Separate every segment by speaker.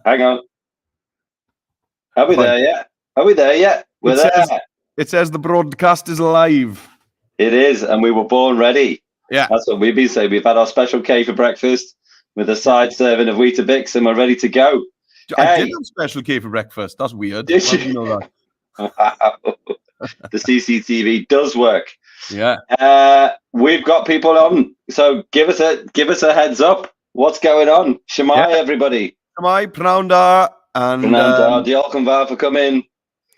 Speaker 1: Hang on. Are we there yet? Are we there yet? We're there.
Speaker 2: It says the broadcast is live.
Speaker 1: It is, and we were born ready.
Speaker 2: Yeah.
Speaker 1: That's what we've been saying. We've had our special K for breakfast with a side serving of Weetabix, and we're ready to go.
Speaker 2: I did have special K for breakfast. That's weird.
Speaker 1: Did you?
Speaker 2: How do you know that?
Speaker 1: Wow. The CCTV does work.
Speaker 2: Yeah.
Speaker 1: We've got people on, so give us a heads up. What's going on? Shemai, everybody.
Speaker 2: Shemai, pnawn da, and
Speaker 1: diolch yn fawr for coming.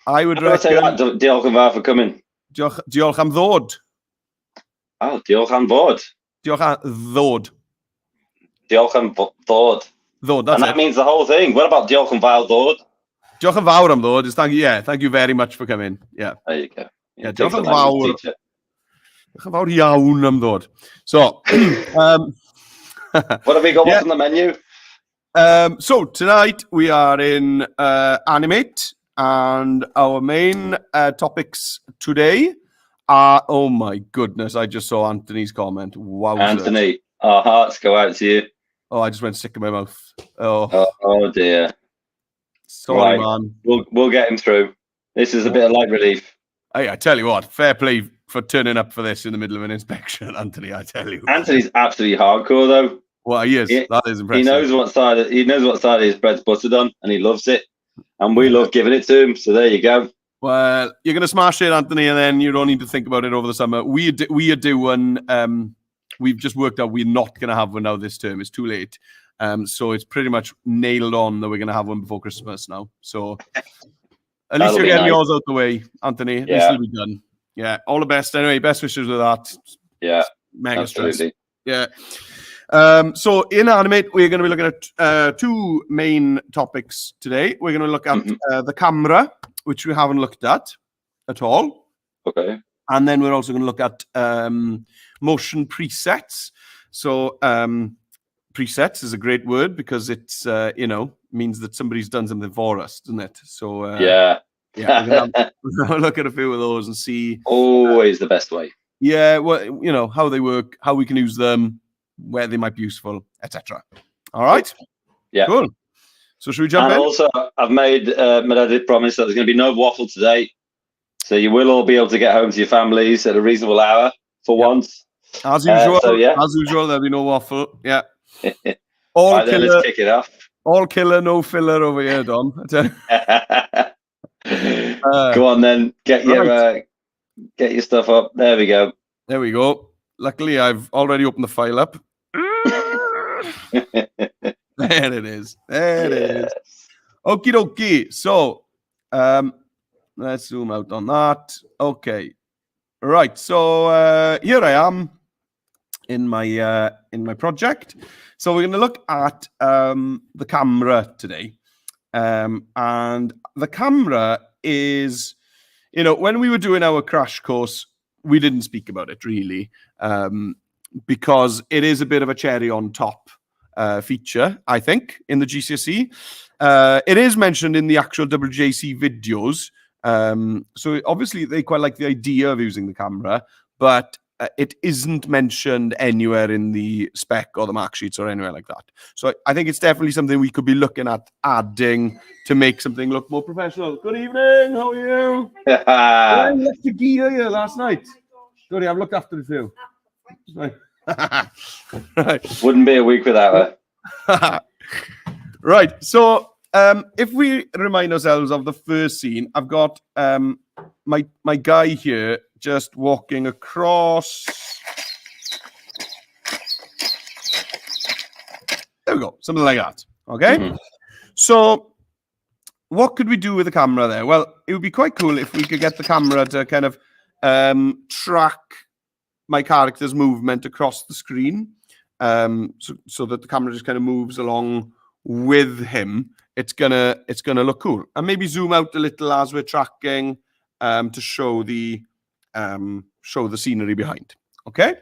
Speaker 2: I would
Speaker 1: reckon. Say that, diolch yn fawr for coming.
Speaker 2: Diolch am ddod.
Speaker 1: Oh, diolch am fod.
Speaker 2: Diolch am ddod.
Speaker 1: Diolch am ddod.
Speaker 2: Ddod, that's
Speaker 1: and that means the whole thing. What about diolch yn fawr ddod?
Speaker 2: Diolch yn fawr am ddod. Thank you very much for coming. Yeah.
Speaker 1: There you go.
Speaker 2: Yeah, diolch yn fawr. Diolch yn fawr iawn am ddod. So,
Speaker 1: what have we got? What's on the menu?
Speaker 2: So tonight we are in Animate, and our main topics today are, oh my goodness, I just saw Anthony's comment. Wow.
Speaker 1: Anthony, our hearts go out to you.
Speaker 2: Oh, I just went sick in my mouth.
Speaker 1: Oh dear.
Speaker 2: Sorry, man.
Speaker 1: We'll get him through. This is a bit of light relief.
Speaker 2: I tell you what, fair play for turning up for this in the middle of an inspection, Anthony. I tell you.
Speaker 1: Anthony's absolutely hardcore, though.
Speaker 2: Well, he is. That is impressive.
Speaker 1: He knows what side of his bread's buttered on, and he loves it. And we love giving it to him. So there you go.
Speaker 2: Well, you're gonna smash it, Anthony, and then you don't need to think about it over the summer. We are doing. We've just worked out we're not gonna have one now this term. It's too late. So it's pretty much nailed on that we're gonna have one before Christmas now. So at least you're getting yours out the way, Anthony. At least it'll be done. Yeah. All the best. Anyway, best wishes with that.
Speaker 1: Yeah.
Speaker 2: Mega
Speaker 1: absolutely.
Speaker 2: Stress. Yeah. So in Animate, we're going to be looking at two main topics today. We're going to look at the camera, which we haven't looked at all.
Speaker 1: Okay.
Speaker 2: And then we're also going to look at motion presets. So presets is a great word because it's, means that somebody's done something for us, doesn't it? So we're going to look at a few of those and see.
Speaker 1: Always the best way.
Speaker 2: Yeah, well, how they work, how we can use them, where they might be useful, etc. All right?
Speaker 1: Yeah.
Speaker 2: Cool. So should we jump in?
Speaker 1: And also, I've made Meredith promise that there's going to be no waffle today. So you will all be able to get home to your families at a reasonable hour for once.
Speaker 2: As usual, as usual, there'll be no waffle. Yeah.
Speaker 1: All right, killer, let's kick it off.
Speaker 2: All killer, no filler over here, Don.
Speaker 1: Go on then. Get your stuff up. There we go.
Speaker 2: There we go. Luckily, I've already opened the file up. There it is. There it is. Okie dokie. So, let's zoom out on that. Okay. Right. So here I am in my project. So we're going to look at the camera today, and the camera is, when we were doing our crash course, we didn't speak about it really, because it is a bit of a cherry on top feature, I think, in the GCSE. It is mentioned in the actual WJC videos. So obviously they quite like the idea of using the camera, but it isn't mentioned anywhere in the spec or the mark sheets or anywhere like that. So I think it's definitely something we could be looking at adding to make something look more professional. Good evening, how are you? I left the gear here last night. Sorry, I've looked after the two. Right.
Speaker 1: Wouldn't be a week without her.
Speaker 2: Right, so if we remind ourselves of the first scene, I've got my guy here just walking across. There we go, something like that. Okay. So what could we do with the camera there? Well, it would be quite cool if we could get the camera to kind of track my character's movement across the screen, so that the camera just kind of moves along with him. It's gonna look cool, and maybe zoom out a little as we're tracking to show the scenery behind. Okay.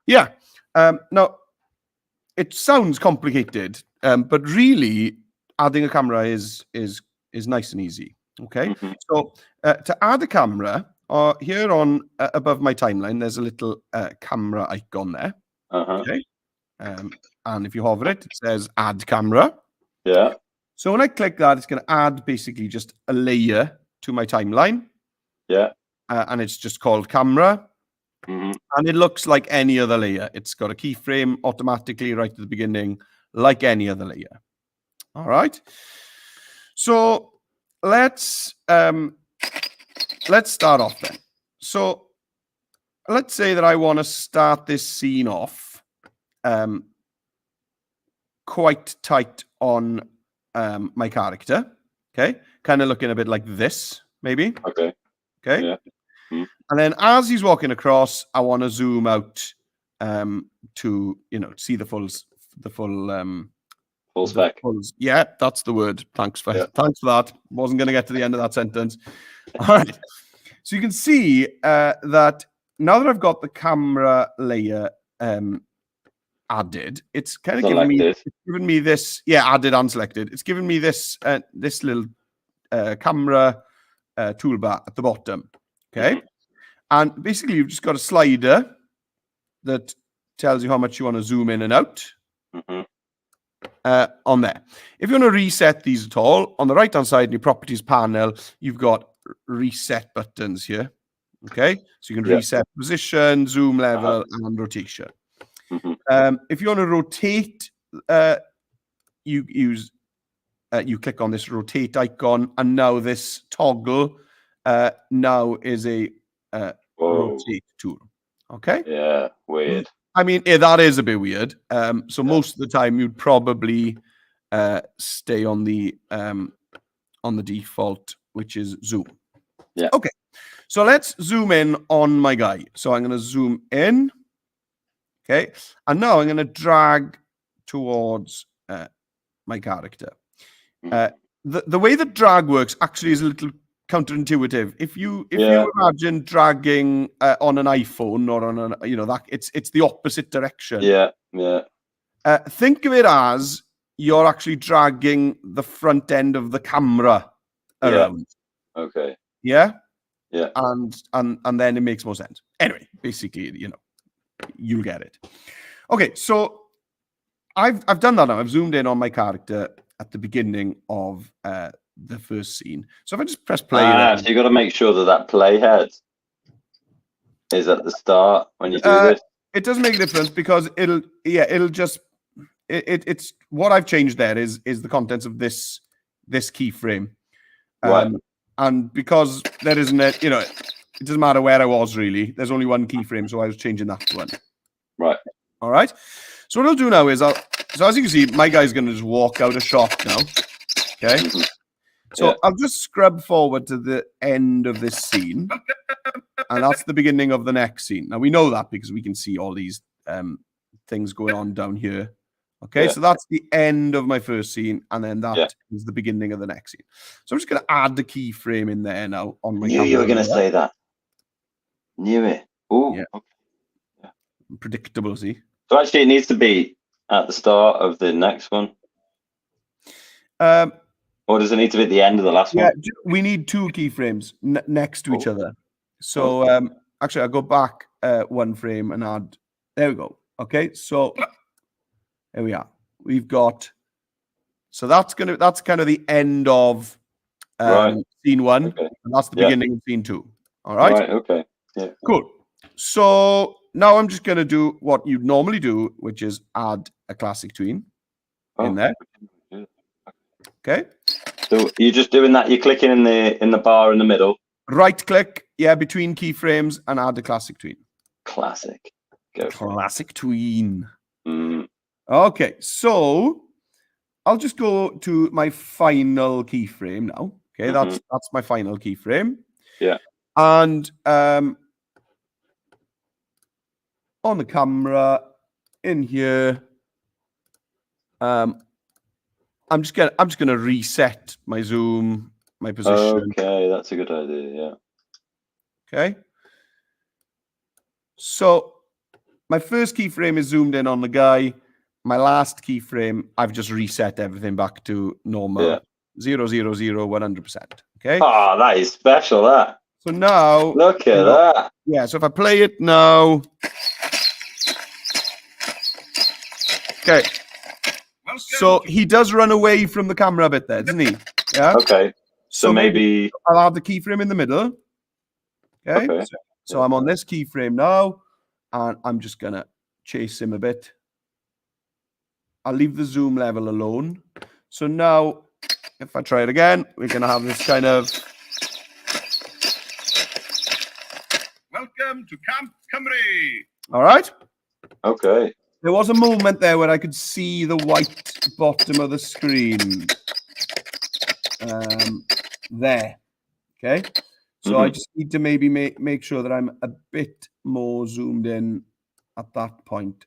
Speaker 2: Yeah. Now it sounds complicated, but really adding a camera is nice and easy. Okay. So to add a camera, here on above my timeline, there's a little camera icon there. Okay. And if you hover it, it says add camera.
Speaker 1: Yeah.
Speaker 2: So when I click that, it's going to add basically just a layer to my timeline.
Speaker 1: Yeah.
Speaker 2: And it's just called camera.
Speaker 1: Mm-hmm.
Speaker 2: And it looks like any other layer. It's got a keyframe automatically right at the beginning, like any other layer. All right. So let's start off then. So let's say that I want to start this scene off quite tight on my character. Okay, kind of looking a bit like this, maybe.
Speaker 1: Okay.
Speaker 2: Okay.
Speaker 1: Yeah. Mm.
Speaker 2: And then as he's walking across, I want to zoom out to see the full
Speaker 1: Full spec.
Speaker 2: Yeah, that's the word. Thanks for that. Wasn't going to get to the end of that sentence. All right. So you can see that now that I've got the camera layer added, it's kind of given me this. Yeah, added and selected. It's given me this this little camera toolbar at the bottom. Okay. Mm-hmm. And basically, you've just got a slider that tells you how much you want to zoom in and out. Mm-hmm. On there. If you want to reset these at all, on the right-hand side in your properties panel, you've got reset buttons here. Okay, so you can reset position, zoom level, and rotation. Mm-hmm. If you want to rotate, you click on this rotate icon, and now this toggle now is a rotate tool. Okay.
Speaker 1: Yeah, weird.
Speaker 2: I mean, that is a bit weird. So most of the time, you'd probably stay on the default, which is zoom.
Speaker 1: Yeah.
Speaker 2: Okay. So let's zoom in on my guy. So I'm going to zoom in. Okay. And now I'm going to drag towards my character. The way that drag works actually is a little counterintuitive. If you imagine dragging on an iPhone or on that it's the opposite direction.
Speaker 1: Yeah.
Speaker 2: Think of it as you're actually dragging the front end of the camera around.
Speaker 1: Okay.
Speaker 2: Yeah.
Speaker 1: Yeah.
Speaker 2: And then it makes more sense. Anyway, basically, you'll get it. Okay, so I've done that now. I've zoomed in on my character at the beginning of the first scene. So if I just press play,
Speaker 1: so you got to make sure that playhead is at the start when you do this.
Speaker 2: It does make a difference because it's what I've changed there is the contents of this keyframe,
Speaker 1: right?
Speaker 2: And because there isn't it doesn't matter where I was really. There's only one keyframe, so I was changing that one. Right. All right. So what I'll do now is so as you can see, my guy's going to just walk out a shot now. Okay. Mm-hmm. So I'll just scrub forward to the end of this scene, and that's the beginning of the next scene. Now we know that because we can see all these things going on down here. Okay, so that's the end of my first scene, and then that is the beginning of the next scene. So I'm just going to add the keyframe in there now on my.
Speaker 1: Knew you were going to say that. Knew it. Oh,
Speaker 2: yeah. Okay. Yeah. Predictable. See.
Speaker 1: So actually, it needs to be at the start of the next one. Or does it need to be at the end of the last one?
Speaker 2: Yeah, we need two keyframes next to each other. So actually, I'll go back one frame and add. There we go. Okay, so there we are. We've got. So that's kind of the end of scene one, and that's the beginning of scene two. All right.
Speaker 1: Right. Okay. Yeah.
Speaker 2: Cool. So now I'm just going to do what you'd normally do, which is add a classic tween in there. Okay.
Speaker 1: So you're just doing that. You're clicking in the bar in the middle.
Speaker 2: Right click, between keyframes and add the classic tween.
Speaker 1: Classic.
Speaker 2: Classic tween.
Speaker 1: Mm.
Speaker 2: Okay, so I'll just go to my final keyframe now. Okay, that's my final keyframe.
Speaker 1: Yeah.
Speaker 2: And on the camera in here, I'm just gonna reset my zoom, my position.
Speaker 1: Okay, that's a good idea. Yeah.
Speaker 2: Okay. So my first keyframe is zoomed in on the guy. My last keyframe, I've just reset everything back to normal.
Speaker 1: Yeah.
Speaker 2: 0, 0, 0, 100%. Okay.
Speaker 1: Oh, that is special. That.
Speaker 2: So now
Speaker 1: look at that.
Speaker 2: Yeah. So if I play it now. Okay. So he does run away from the camera a bit there, doesn't he? Yeah.
Speaker 1: Okay. So maybe
Speaker 2: I'll have the keyframe in the middle. Okay.
Speaker 1: Okay.
Speaker 2: So I'm on this keyframe now, and I'm just gonna chase him a bit. I'll leave the zoom level alone. So now, if I try it again, we're gonna have this kind of welcome to Camp Cymru. All right.
Speaker 1: Okay.
Speaker 2: There was a moment there where I could see the white bottom of the screen. There. Okay. So I just need to maybe make sure that I'm a bit more zoomed in at that point.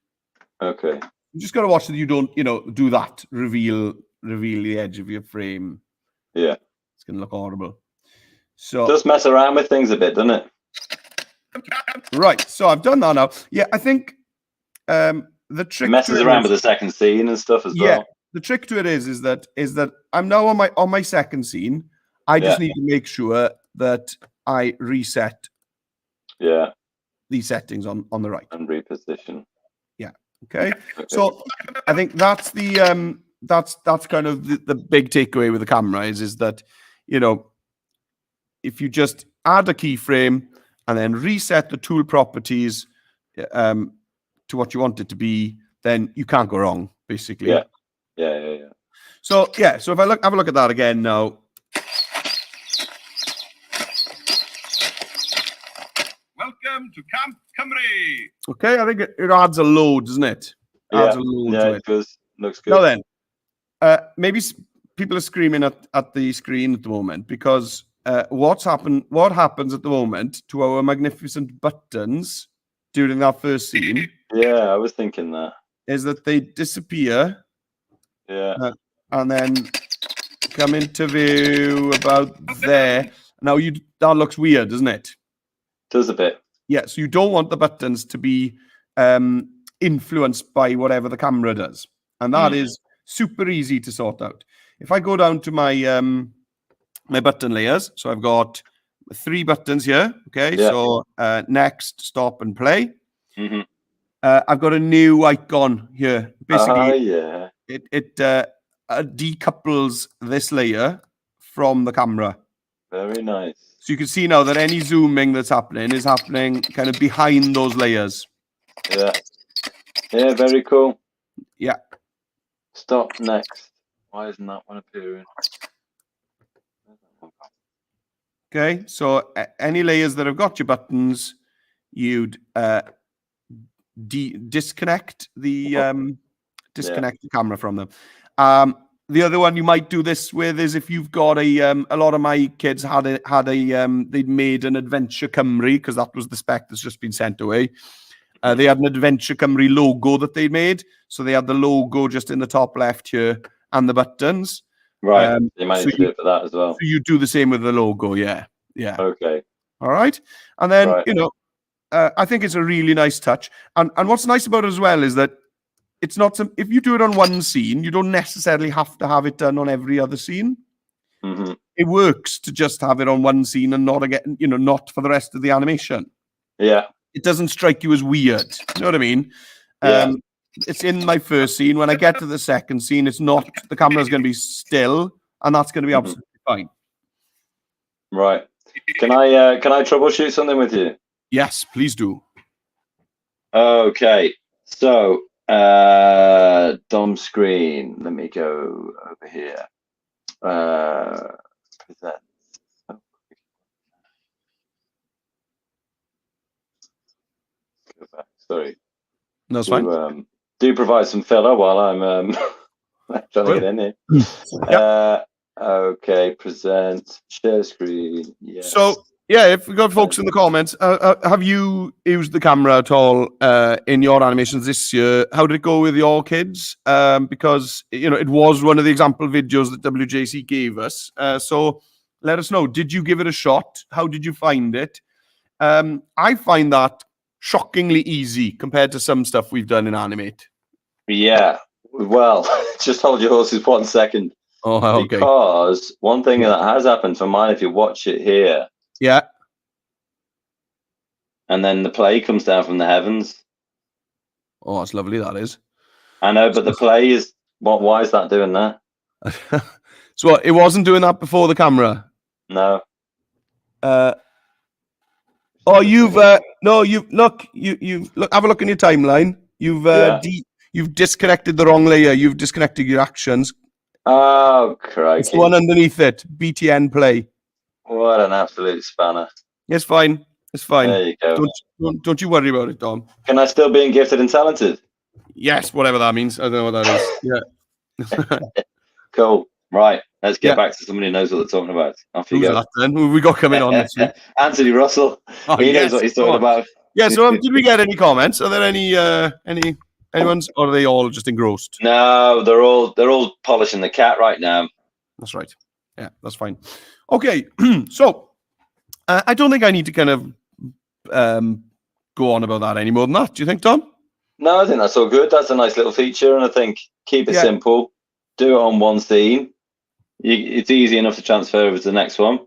Speaker 1: Okay.
Speaker 2: You just got to watch that you don't, do that. Reveal the edge of your frame.
Speaker 1: Yeah.
Speaker 2: It's going to look horrible. So
Speaker 1: just mess around with things a bit, doesn't it?
Speaker 2: Right. So I've done that now. Yeah, I think the trick
Speaker 1: messes around with the second scene and stuff as well.
Speaker 2: The trick to it is that I'm now on my second scene. I just need to make sure that I reset these settings on the right
Speaker 1: and reposition.
Speaker 2: Yeah. Okay. So I think that's the that's kind of the big takeaway with the camera is that if you just add a keyframe and then reset the tool properties to what you want it to be, then you can't go wrong, basically.
Speaker 1: Yeah.
Speaker 2: So so if I have a look at that again now. Welcome to Camp Cymru. Okay, I think it adds a load, doesn't it? Adds a load to it.
Speaker 1: Looks good.
Speaker 2: Now then, maybe people are screaming at the screen at the moment because what happens at the moment to our magnificent buttons during that first scene?
Speaker 1: Yeah, I was thinking that.
Speaker 2: Is that they disappear.
Speaker 1: Yeah.
Speaker 2: And then come into view about there. Now that looks weird, doesn't it?
Speaker 1: Does a bit.
Speaker 2: Yeah, so you don't want the buttons to be influenced by whatever the camera does. And that is super easy to sort out. If I go down to my my button layers, so I've got 3 buttons here. Okay, so next, stop, and play. I've got a new icon here. Basically, it decouples this layer from the camera.
Speaker 1: Very nice.
Speaker 2: So you can see now that any zooming that's happening is happening kind of behind those layers.
Speaker 1: Yeah, very cool.
Speaker 2: Yeah.
Speaker 1: Stop next. Why isn't that one appearing?
Speaker 2: Okay, so any layers that have got your buttons, you'd disconnect the camera from them. The other one you might do this with is if you've got a lot of my kids they'd made an Adventure Cymru because that was the spec that's just been sent away. They had an Adventure Cymru logo that they made, so they had the logo just in the top left here and the buttons.
Speaker 1: Right, you might need to do it for that as well.
Speaker 2: So you do the same with the logo, yeah.
Speaker 1: Okay.
Speaker 2: All right, and then I think it's a really nice touch, and what's nice about it as well is that it's not if you do it on one scene, you don't necessarily have to have it done on every other scene. It works to just have it on one scene and not again, not for the rest of the animation.
Speaker 1: Yeah.
Speaker 2: It doesn't strike you as weird. You know what I mean? It's in my first scene. When I get to the second scene, it's not. The camera's going to be still, and that's going to be absolutely fine.
Speaker 1: Right. Can I troubleshoot something with you?
Speaker 2: Yes, please do.
Speaker 1: Okay. So. DOM screen. Let me go over here. Present. Oh. Go back. Sorry.
Speaker 2: No, it's fine.
Speaker 1: Do provide some filler while I'm trying to get in here. Okay. Present. Share screen. Yes. So.
Speaker 2: Yeah, if we've got folks in the comments, have you used the camera at all in your animations this year? How did it go with your kids? Because, it was one of the example videos that WJC gave us. So let us know. Did you give it a shot? How did you find it? I find that shockingly easy compared to some stuff we've done in Animate.
Speaker 1: Yeah, well, just hold your horses 1 second.
Speaker 2: Oh, okay.
Speaker 1: Because one thing that has happened for mine, if you watch it here, and then the play comes down from the heavens.
Speaker 2: Oh, that's lovely, that is.
Speaker 1: I know, but the play is Why is that doing that?
Speaker 2: So it wasn't doing that before the camera.
Speaker 1: No.
Speaker 2: You've look. You've look. Have a look in your timeline. You've disconnected the wrong layer. You've disconnected your actions.
Speaker 1: Oh,
Speaker 2: It's
Speaker 1: crikey.
Speaker 2: the one underneath it. BTN play.
Speaker 1: What an absolute spanner.
Speaker 2: It's fine. It's fine.
Speaker 1: There you go.
Speaker 2: Don't you worry about it, Dom.
Speaker 1: Can I still be in gifted and talented?
Speaker 2: Yes, whatever that means. I don't know what that is. Yeah.
Speaker 1: Cool. Right. Let's get back to somebody who knows what they're talking about. Off you
Speaker 2: Who's
Speaker 1: go.
Speaker 2: that then? Who we got coming on this week?
Speaker 1: Anthony Russell.
Speaker 2: Oh,
Speaker 1: He knows what he's talking about.
Speaker 2: Yeah. So did we get any comments? Are there anyone's, or are they all just engrossed?
Speaker 1: No, they're all polishing the cat right now.
Speaker 2: That's right. Yeah, that's fine. Okay. So I don't think I need to kind of go on about that any more than that. Do you think, Tom?
Speaker 1: No, I think that's all good. That's a nice little feature, and I think keep it simple. Do it on one scene. It's easy enough to transfer over to the next one.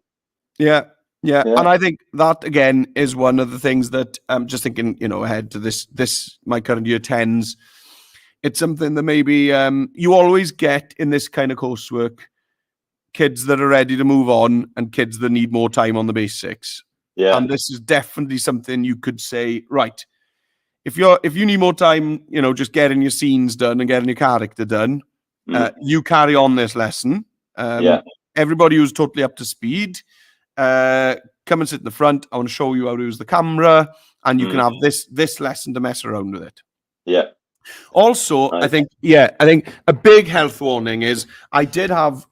Speaker 1: Yeah.
Speaker 2: And I think that again is one of the things that I'm just thinking, ahead to this my current year 10s. It's something that maybe you always get in this kind of coursework, kids that are ready to move on and kids that need more time on the basics.
Speaker 1: Yeah.
Speaker 2: And this is definitely something you could say, right, if you need more time, just getting your scenes done and getting your character done, you carry on this lesson. Everybody who's totally up to speed, come and sit in the front. I want to show you how to use the camera, and you can have this lesson to mess around with it.
Speaker 1: Yeah.
Speaker 2: Also, nice. I think a big health warning is I did have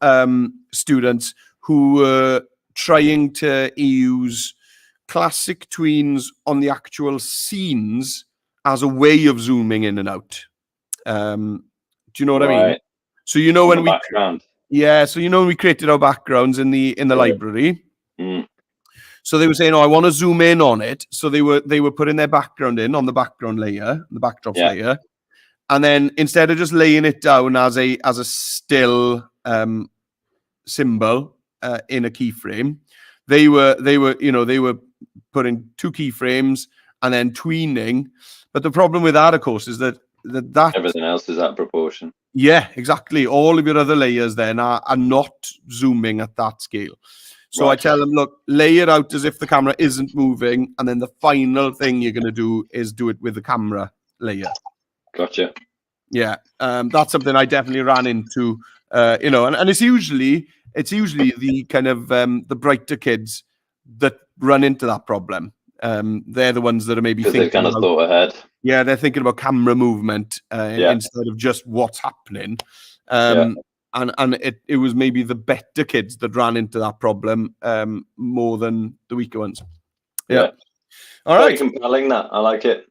Speaker 2: students who were trying to use classic tweens on the actual scenes as a way of zooming in and out. Do you know what I mean? So when we
Speaker 1: background.
Speaker 2: So when we created our backgrounds in the library. So they were saying, I want to zoom in on it. So they were putting their background in on the background layer, the backdrop layer. And then instead of just laying it down as a still symbol in a keyframe, they were putting two keyframes and then tweening. But the problem with that, of course, is that
Speaker 1: everything else is that proportion.
Speaker 2: Yeah, exactly. All of your other layers then are not zooming at that scale. So I tell them, look, lay it out as if the camera isn't moving, and then the final thing you're going to do is do it with the camera layer.
Speaker 1: Gotcha.
Speaker 2: Yeah, that's something I definitely ran into. And it's usually the kind of the brighter kids that run into that problem. They're the ones that are maybe thinking
Speaker 1: they've kind of thought ahead.
Speaker 2: Yeah, they're thinking about camera movement instead of just what's happening. And it was maybe the better kids that ran into that problem more than the weaker ones. Yeah. All right.
Speaker 1: Very compelling, that. I like it.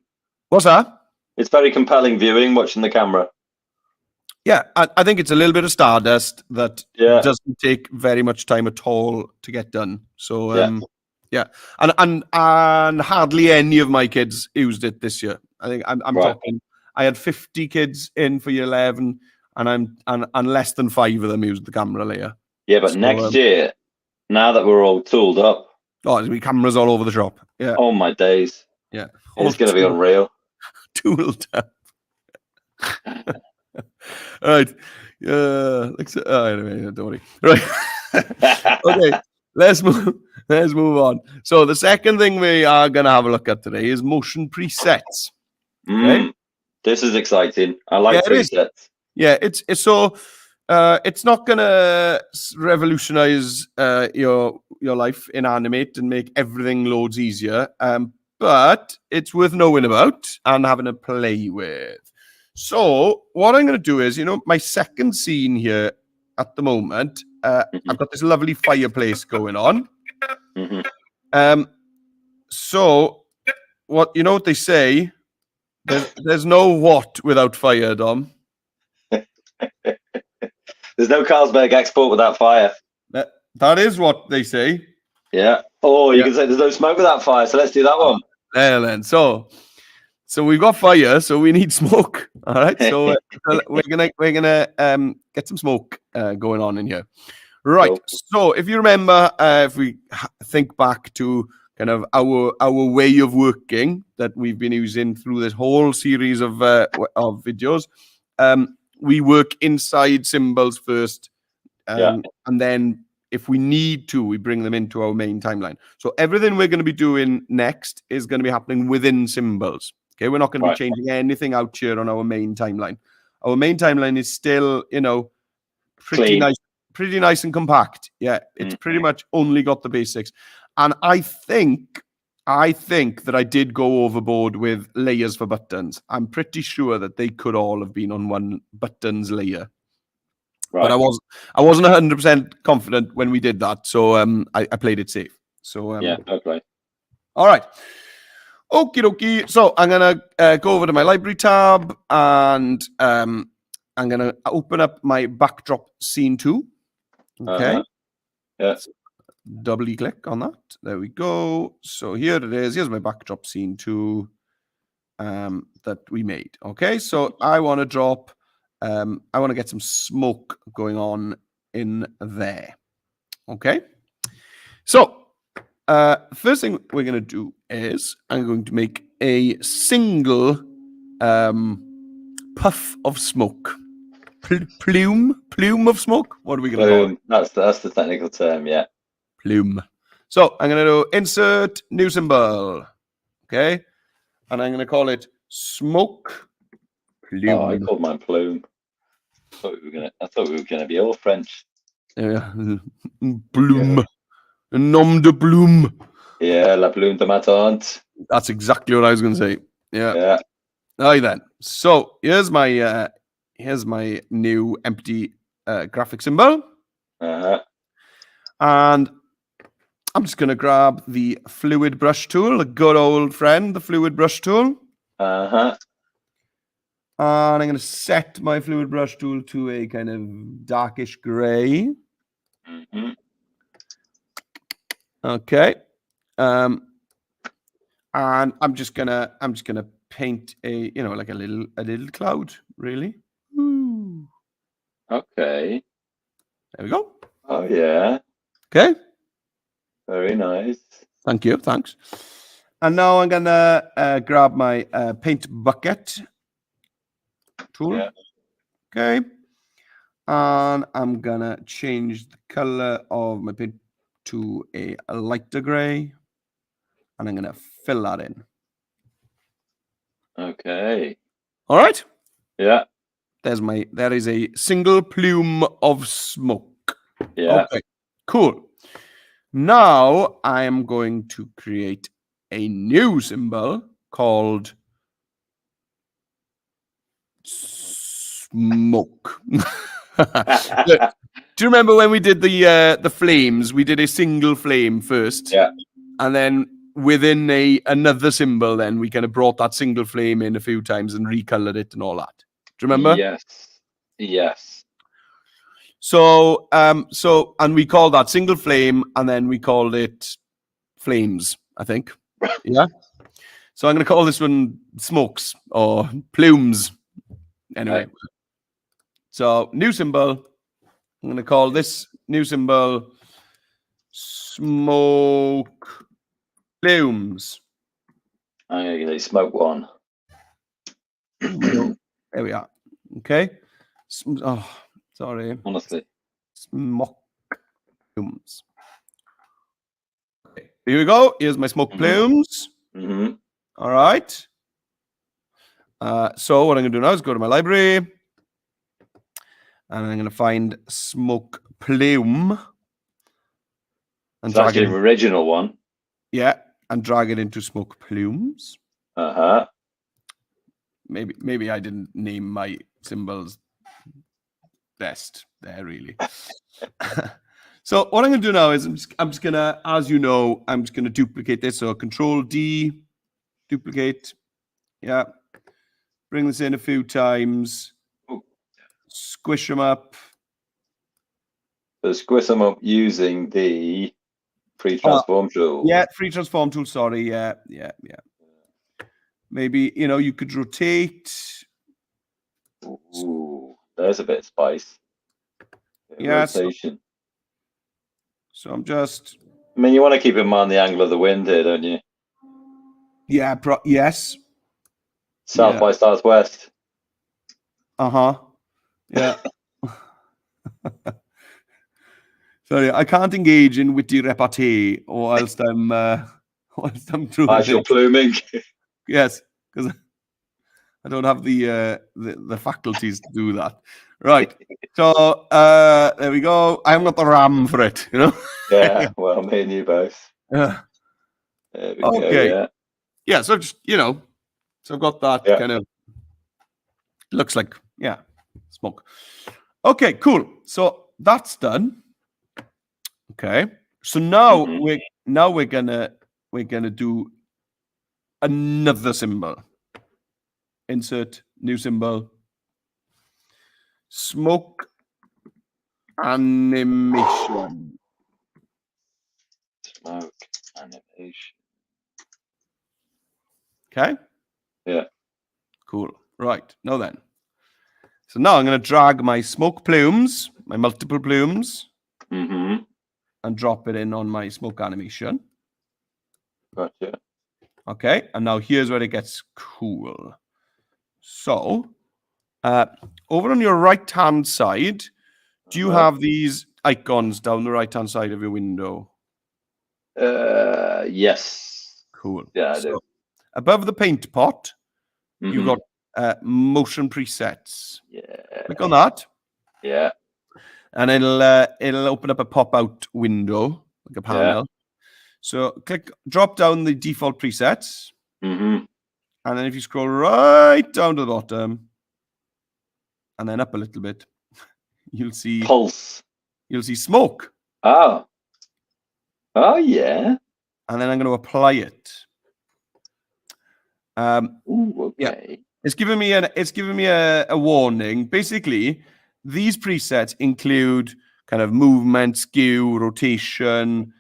Speaker 2: What's that?
Speaker 1: It's very compelling viewing, watching the camera.
Speaker 2: Yeah, I think it's a little bit of stardust that doesn't take very much time at all to get done. So, and hardly any of my kids used it this year. I think I'm talking. I had 50 kids in for year 11, and less than 5 of them used the camera layer.
Speaker 1: Yeah, but next year, now that we're all tooled up,
Speaker 2: there's gonna be cameras all over the shop. Yeah.
Speaker 1: Oh my days.
Speaker 2: Yeah.
Speaker 1: It's going to be unreal.
Speaker 2: Tooled up. All right. Anyway, don't worry. Right. Okay. Let's move on. So the second thing we are going to have a look at today is motion presets.
Speaker 1: Okay. This is exciting. I like presets.
Speaker 2: Yeah, it's not going to revolutionize your life in Animate and make everything loads easier. But it's worth knowing about and having a play with. So what I'm going to do is, my second scene here at the moment, I've got this lovely fireplace going on. So what they say, there's no what without fire, Dom.
Speaker 1: There's no Carlsberg export without fire.
Speaker 2: That is what they say.
Speaker 1: Yeah. Oh, you can say there's no smoke without fire. So let's do that one.
Speaker 2: Then. So we've got fire, so we need smoke. All right. So we're gonna get some smoke going on in here. Right. Cool. So if you remember, if we think back to kind of our way of working that we've been using through this whole series of videos, we work inside symbols first, and then if we need to, we bring them into our main timeline. So everything we're going to be doing next is going to be happening within symbols. Okay, we're not going to be changing anything out here on our main timeline. Our main timeline is still, pretty nice and compact. Yeah, it's pretty much only got the basics. And I think that I did go overboard with layers for buttons. I'm pretty sure that they could all have been on one buttons layer. Right. But I wasn't 100% confident when we did that, so I played it safe. So
Speaker 1: okay.
Speaker 2: All right. Okie dokie. So I'm gonna go over to my library tab, and I'm gonna open up my backdrop scene 2. Okay.
Speaker 1: Yes.
Speaker 2: Doubly click on that. There we go. So here it is. Here's my backdrop scene 2 that we made. Okay. So I want to drop. I want to get some smoke going on in there. Okay. So first thing we're going to do is I'm going to make a single puff of smoke. Plume of smoke. What are we going to call it?
Speaker 1: That's the technical term. Yeah.
Speaker 2: Plume. So I'm going to do insert new symbol. Okay. And I'm going to call it smoke plume.
Speaker 1: Oh, I called mine plume. I thought we were gonna be all French.
Speaker 2: Yeah, bloom, nom de bloom.
Speaker 1: Yeah, la plume de ma tante.
Speaker 2: That's exactly what I was gonna say. Yeah.
Speaker 1: Yeah.
Speaker 2: Alright then. So here's my new empty graphic symbol.
Speaker 1: And
Speaker 2: I'm just gonna grab the fluid brush tool, a good old friend, the fluid brush tool. And I'm going to set my fluid brush tool to a kind of darkish gray. Okay. And I'm just gonna paint a like a little cloud, really. Ooh.
Speaker 1: Okay.
Speaker 2: There we go.
Speaker 1: Oh yeah.
Speaker 2: Okay.
Speaker 1: Very nice.
Speaker 2: Thank you. Thanks. And now I'm gonna grab my paint bucket tool.
Speaker 1: Yeah.
Speaker 2: Okay. And I'm gonna change the color of my paint to a lighter gray. And I'm gonna fill that in.
Speaker 1: Okay.
Speaker 2: All right.
Speaker 1: Yeah.
Speaker 2: There is a single plume of smoke.
Speaker 1: Yeah.
Speaker 2: Okay. Cool. Now I am going to create a new symbol called smoke. Do you remember when we did the flames? We did a single flame first.
Speaker 1: Yeah.
Speaker 2: And then within another symbol, then we kind of brought that single flame in a few times and recolored it and all that. Do you remember?
Speaker 1: Yes. Yes.
Speaker 2: So and we called that single flame, and then we called it flames, I think. Yeah. So I'm going to call this one smokes or plumes. Anyway. Right. So new symbol. I'm going to call this new symbol smoke plumes.
Speaker 1: I'm going to get smoke one.
Speaker 2: There we are. Okay. Oh, sorry.
Speaker 1: Honestly.
Speaker 2: Smoke plumes. Okay. Here we go. Here's my smoke plumes. All right. So what I'm going to do now is go to my library. And I'm going to find smoke plume. And
Speaker 1: drag it. The original one.
Speaker 2: Yeah. And drag it into smoke plumes. Maybe I didn't name my symbols best there, really. So what I'm going to do now is I'm just going to, as you know, I'm just going to duplicate this. So Control D, duplicate. Yeah. Bring this in a few times. Squish them up.
Speaker 1: So squish them up using the free transform tool.
Speaker 2: Yeah, free transform tool. Sorry. Yeah. Maybe, you could rotate.
Speaker 1: Ooh, there's a bit of spice.
Speaker 2: Yeah.
Speaker 1: Rotation.
Speaker 2: So I'm just.
Speaker 1: I mean, you want to keep in mind the angle of the wind here, don't you?
Speaker 2: Yeah. Yes.
Speaker 1: South by southwest.
Speaker 2: Uh-huh. Yeah. Sorry, I can't engage in witty repartee, or else I'm doing
Speaker 1: As you're
Speaker 2: this.
Speaker 1: pluming.
Speaker 2: Yes, because I don't have the faculties to do that. Right. So there we go. I haven't got the RAM for it, you know.
Speaker 1: Yeah, well, me and you both.
Speaker 2: Yeah.
Speaker 1: There we go,
Speaker 2: Okay.
Speaker 1: yeah.
Speaker 2: Yeah. So just so I've got that
Speaker 1: Yeah.
Speaker 2: kind of looks like smoke. Okay, cool. So that's done. Okay. So now we're gonna do another symbol. Insert new symbol. Smoke animation.
Speaker 1: Smoke animation.
Speaker 2: Okay.
Speaker 1: Yeah.
Speaker 2: Cool. Right. Now then. So now I'm going to drag my smoke plumes, my multiple plumes,
Speaker 1: Mm-hmm.
Speaker 2: and drop it in on my smoke animation.
Speaker 1: Gotcha.
Speaker 2: Okay. And now here's where it gets cool. So over on your right-hand side, do you have these icons down the right-hand side of your window?
Speaker 1: Yes.
Speaker 2: Cool.
Speaker 1: Yeah, I do.
Speaker 2: Above the paint pot, you've
Speaker 1: Mhm.
Speaker 2: got motion presets.
Speaker 1: Yeah.
Speaker 2: Click on that,
Speaker 1: Yeah.
Speaker 2: and it'll open up a pop-out window, like a panel. So drop down the default presets,
Speaker 1: Mm-hmm.
Speaker 2: and then if you scroll right down to the bottom, and then up a little bit, you'll see
Speaker 1: Pulse.
Speaker 2: smoke.
Speaker 1: Oh. Oh yeah.
Speaker 2: And then I'm going to apply it.
Speaker 1: Ooh,
Speaker 2: Yeah,
Speaker 1: okay.
Speaker 2: it's giving me a warning. Basically, these presets include kind of movement, skew, rotation,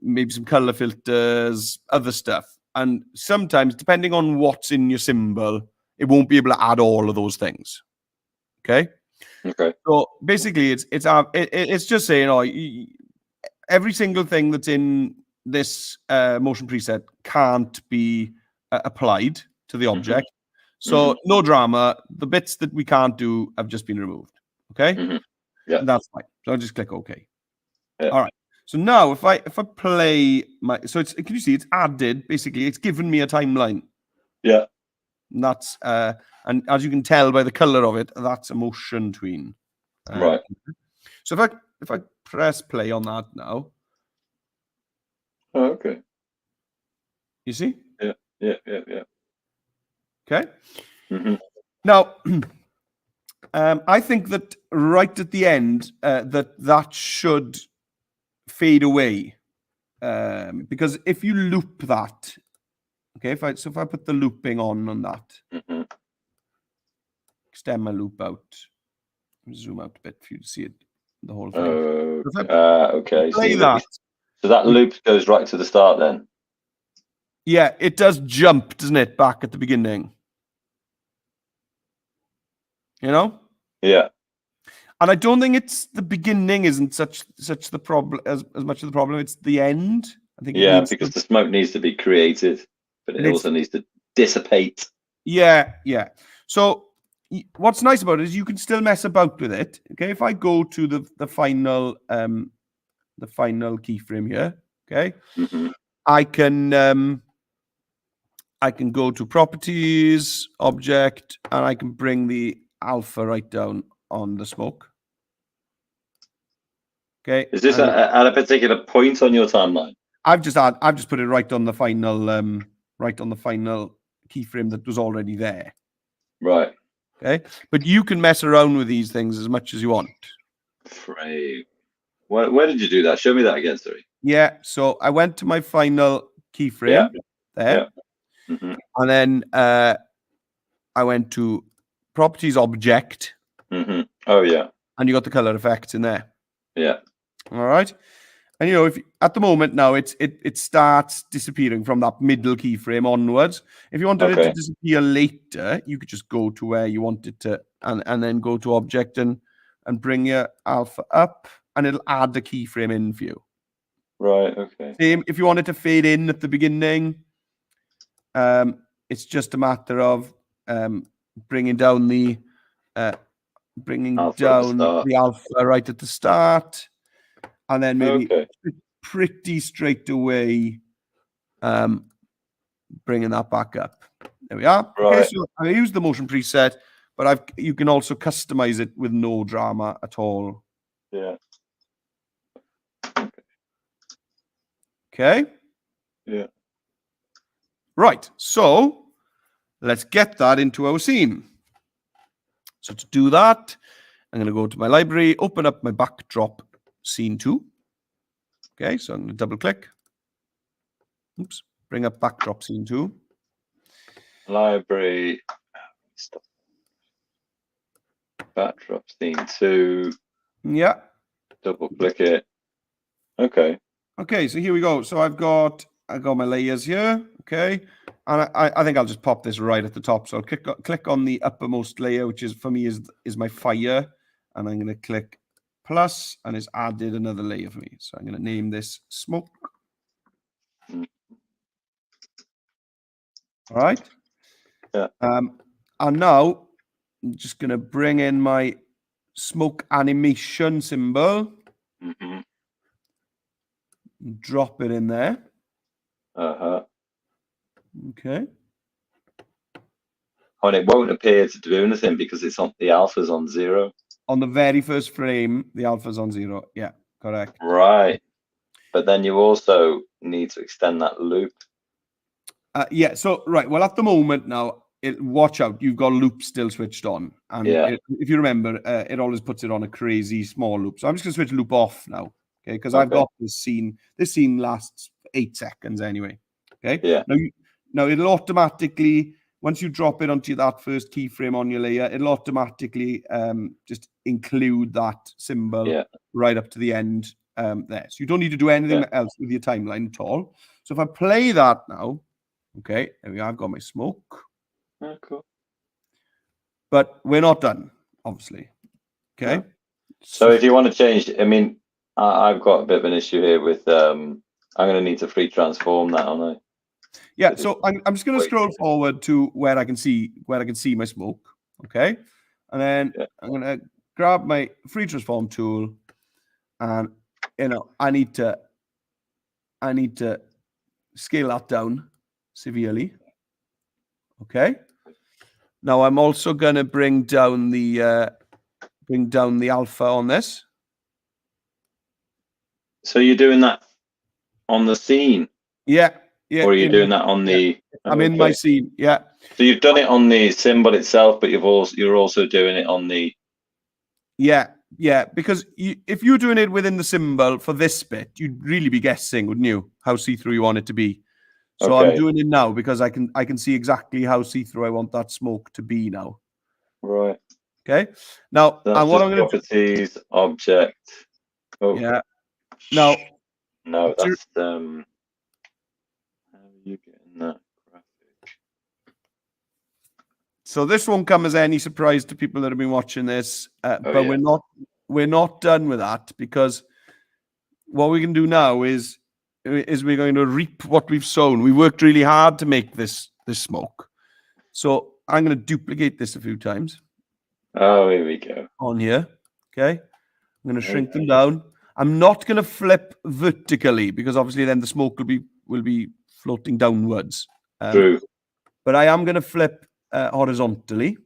Speaker 2: maybe some color filters, other stuff. And sometimes, depending on what's in your symbol, it won't be able to add all of those things. Okay.
Speaker 1: Okay.
Speaker 2: So basically, it's just saying, every single thing that's in this motion preset can't be applied to the object. So no drama. The bits that we can't do have just been removed. Okay.
Speaker 1: Yeah.
Speaker 2: That's fine. So I'll just click OK.
Speaker 1: Yeah.
Speaker 2: All right. So now if I play can you see it's added, basically it's given me a timeline.
Speaker 1: Yeah.
Speaker 2: And that's and as you can tell by the color of it, that's a motion tween.
Speaker 1: Right.
Speaker 2: So if I press play on that now,
Speaker 1: Oh, okay.
Speaker 2: you see?
Speaker 1: Yeah. Yeah. Yeah. Yeah.
Speaker 2: Okay.
Speaker 1: Mm-hmm.
Speaker 2: Now, I think that right at the end, that should fade away, because if you loop that, okay, if I put the looping on that, extend my loop out, zoom out a bit for you to see it, the whole thing.
Speaker 1: Okay. So that loop goes right to the start then.
Speaker 2: Yeah, it does jump, doesn't it, back at the beginning? You know?
Speaker 1: Yeah.
Speaker 2: And I don't think it's the beginning isn't such the problem as much of the problem. It's the end. I think
Speaker 1: because the smoke needs to be created, but it also needs to dissipate.
Speaker 2: Yeah, yeah. So what's nice about it is you can still mess about with it. Okay, if I go to the final keyframe here, okay, I can go to properties, object, and I can bring the alpha right down on the smoke. Okay.
Speaker 1: Is this at a particular point on your timeline?
Speaker 2: I've just put it right on the final keyframe that was already there.
Speaker 1: Right.
Speaker 2: Okay. But you can mess around with these things as much as you want.
Speaker 1: Frame. Where did you do that? Show me that again, sorry.
Speaker 2: Yeah. So I went to my final keyframe there.
Speaker 1: Yeah.
Speaker 2: And then I went to properties object.
Speaker 1: Oh yeah.
Speaker 2: And you got the color effects in there.
Speaker 1: Yeah.
Speaker 2: All right. And if at the moment now it starts disappearing from that middle keyframe onwards. If you wanted it to disappear later, you could just go to where you want it to, and then go to object and bring your alpha up, and it'll add the keyframe in for you.
Speaker 1: Right. Okay.
Speaker 2: Same if you want it to fade in at the beginning. It's just a matter of bringing down the bringing
Speaker 1: Alpha at the
Speaker 2: down
Speaker 1: start.
Speaker 2: the alpha right at the start, and then maybe pretty straight away bringing that back up. There we are.
Speaker 1: Right.
Speaker 2: Okay, so I use the motion preset, but you can also customize it with no drama at all.
Speaker 1: Yeah.
Speaker 2: Okay.
Speaker 1: Yeah.
Speaker 2: Right. So let's get that into our scene. So to do that, I'm going to go to my library, open up my backdrop scene 2. Okay, so I'm going to double click. Oops, bring up backdrop scene 2.
Speaker 1: Library. Backdrop scene 2.
Speaker 2: Yeah.
Speaker 1: Double click it. Okay.
Speaker 2: Okay, so here we go. So I got my layers here. Okay, and I think I'll just pop this right at the top. So I'll click on the uppermost layer, which is for me is my fire, and I'm going to click plus, and it's added another layer for me. So I'm going to name this smoke. All right.
Speaker 1: Yeah.
Speaker 2: And now I'm just going to bring in my smoke animation symbol.
Speaker 1: Mm-hmm.
Speaker 2: Drop it in there.
Speaker 1: Uh-huh.
Speaker 2: Okay.
Speaker 1: And it won't appear to do anything because it's on the alpha's on 0.
Speaker 2: On the very first frame, the alpha's on 0. Yeah, correct.
Speaker 1: Right. But then you also need to extend that loop.
Speaker 2: Yeah, so, right. Well, at the moment now, watch out. You've got loop still switched on. And if you remember, it always puts it on a crazy small loop. So I'm just going to switch loop off now. Okay, because I've got this scene. This scene lasts 8 seconds anyway. Okay.
Speaker 1: Yeah.
Speaker 2: Now it'll automatically, once you drop it onto that first keyframe on your layer, it'll automatically just include that symbol right up to the end there. So you don't need to do anything else with your timeline at all. So if I play that now, okay, there we go. I've got my smoke.
Speaker 1: Oh, cool.
Speaker 2: But we're not done, obviously. Okay.
Speaker 1: No. So if you want to change, I mean, I've got a bit of an issue here with I'm going to need to free transform that, aren't I?
Speaker 2: Yeah, so I'm just going to scroll forward to where I can see my smoke, okay? And then I'm going to grab my free transform tool, and I need to scale that down severely. Okay. Now I'm also going to bring down the alpha on this.
Speaker 1: So you're doing that on the scene?
Speaker 2: Yeah. Yeah.
Speaker 1: Or are you doing that on the?
Speaker 2: I'm in my scene. Yeah.
Speaker 1: So you've done it on the symbol itself, but you're also doing it on the.
Speaker 2: Yeah, because if you're doing it within the symbol for this bit, you'd really be guessing, wouldn't you, how see-through you want it to be? So I'm doing it now because I can see exactly how see-through I want that smoke to be now.
Speaker 1: Right.
Speaker 2: Okay. Now,
Speaker 1: that's
Speaker 2: and what I'm going to
Speaker 1: properties object. Oh.
Speaker 2: Yeah. Now.
Speaker 1: No, that's How are you getting that graphic?
Speaker 2: So this won't come as any surprise to people that have been watching this, but we're not done with that, because what we can do now is we're going to reap what we've sown. We worked really hard to make this smoke. So I'm going to duplicate this a few times.
Speaker 1: Oh, here we go.
Speaker 2: On here. Okay. I'm going to shrink them down. I'm not going to flip vertically, because obviously then the smoke will be floating downwards.
Speaker 1: True.
Speaker 2: But I am going to flip horizontally.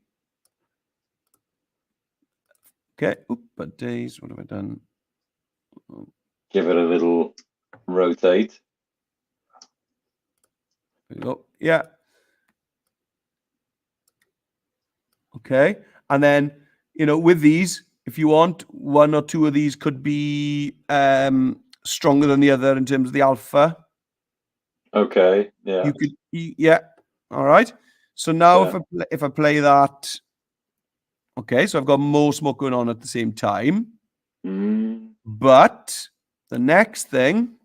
Speaker 2: Okay. But days, what have I done?
Speaker 1: Give it a little rotate.
Speaker 2: There we go. Yeah. Okay. And then, with these, if you want, one or two of these could be stronger than the other in terms of the alpha.
Speaker 1: Okay. Yeah.
Speaker 2: You could. Yeah. All right. So now if I play that, okay, so I've got more smoke going on at the same time. But the next thing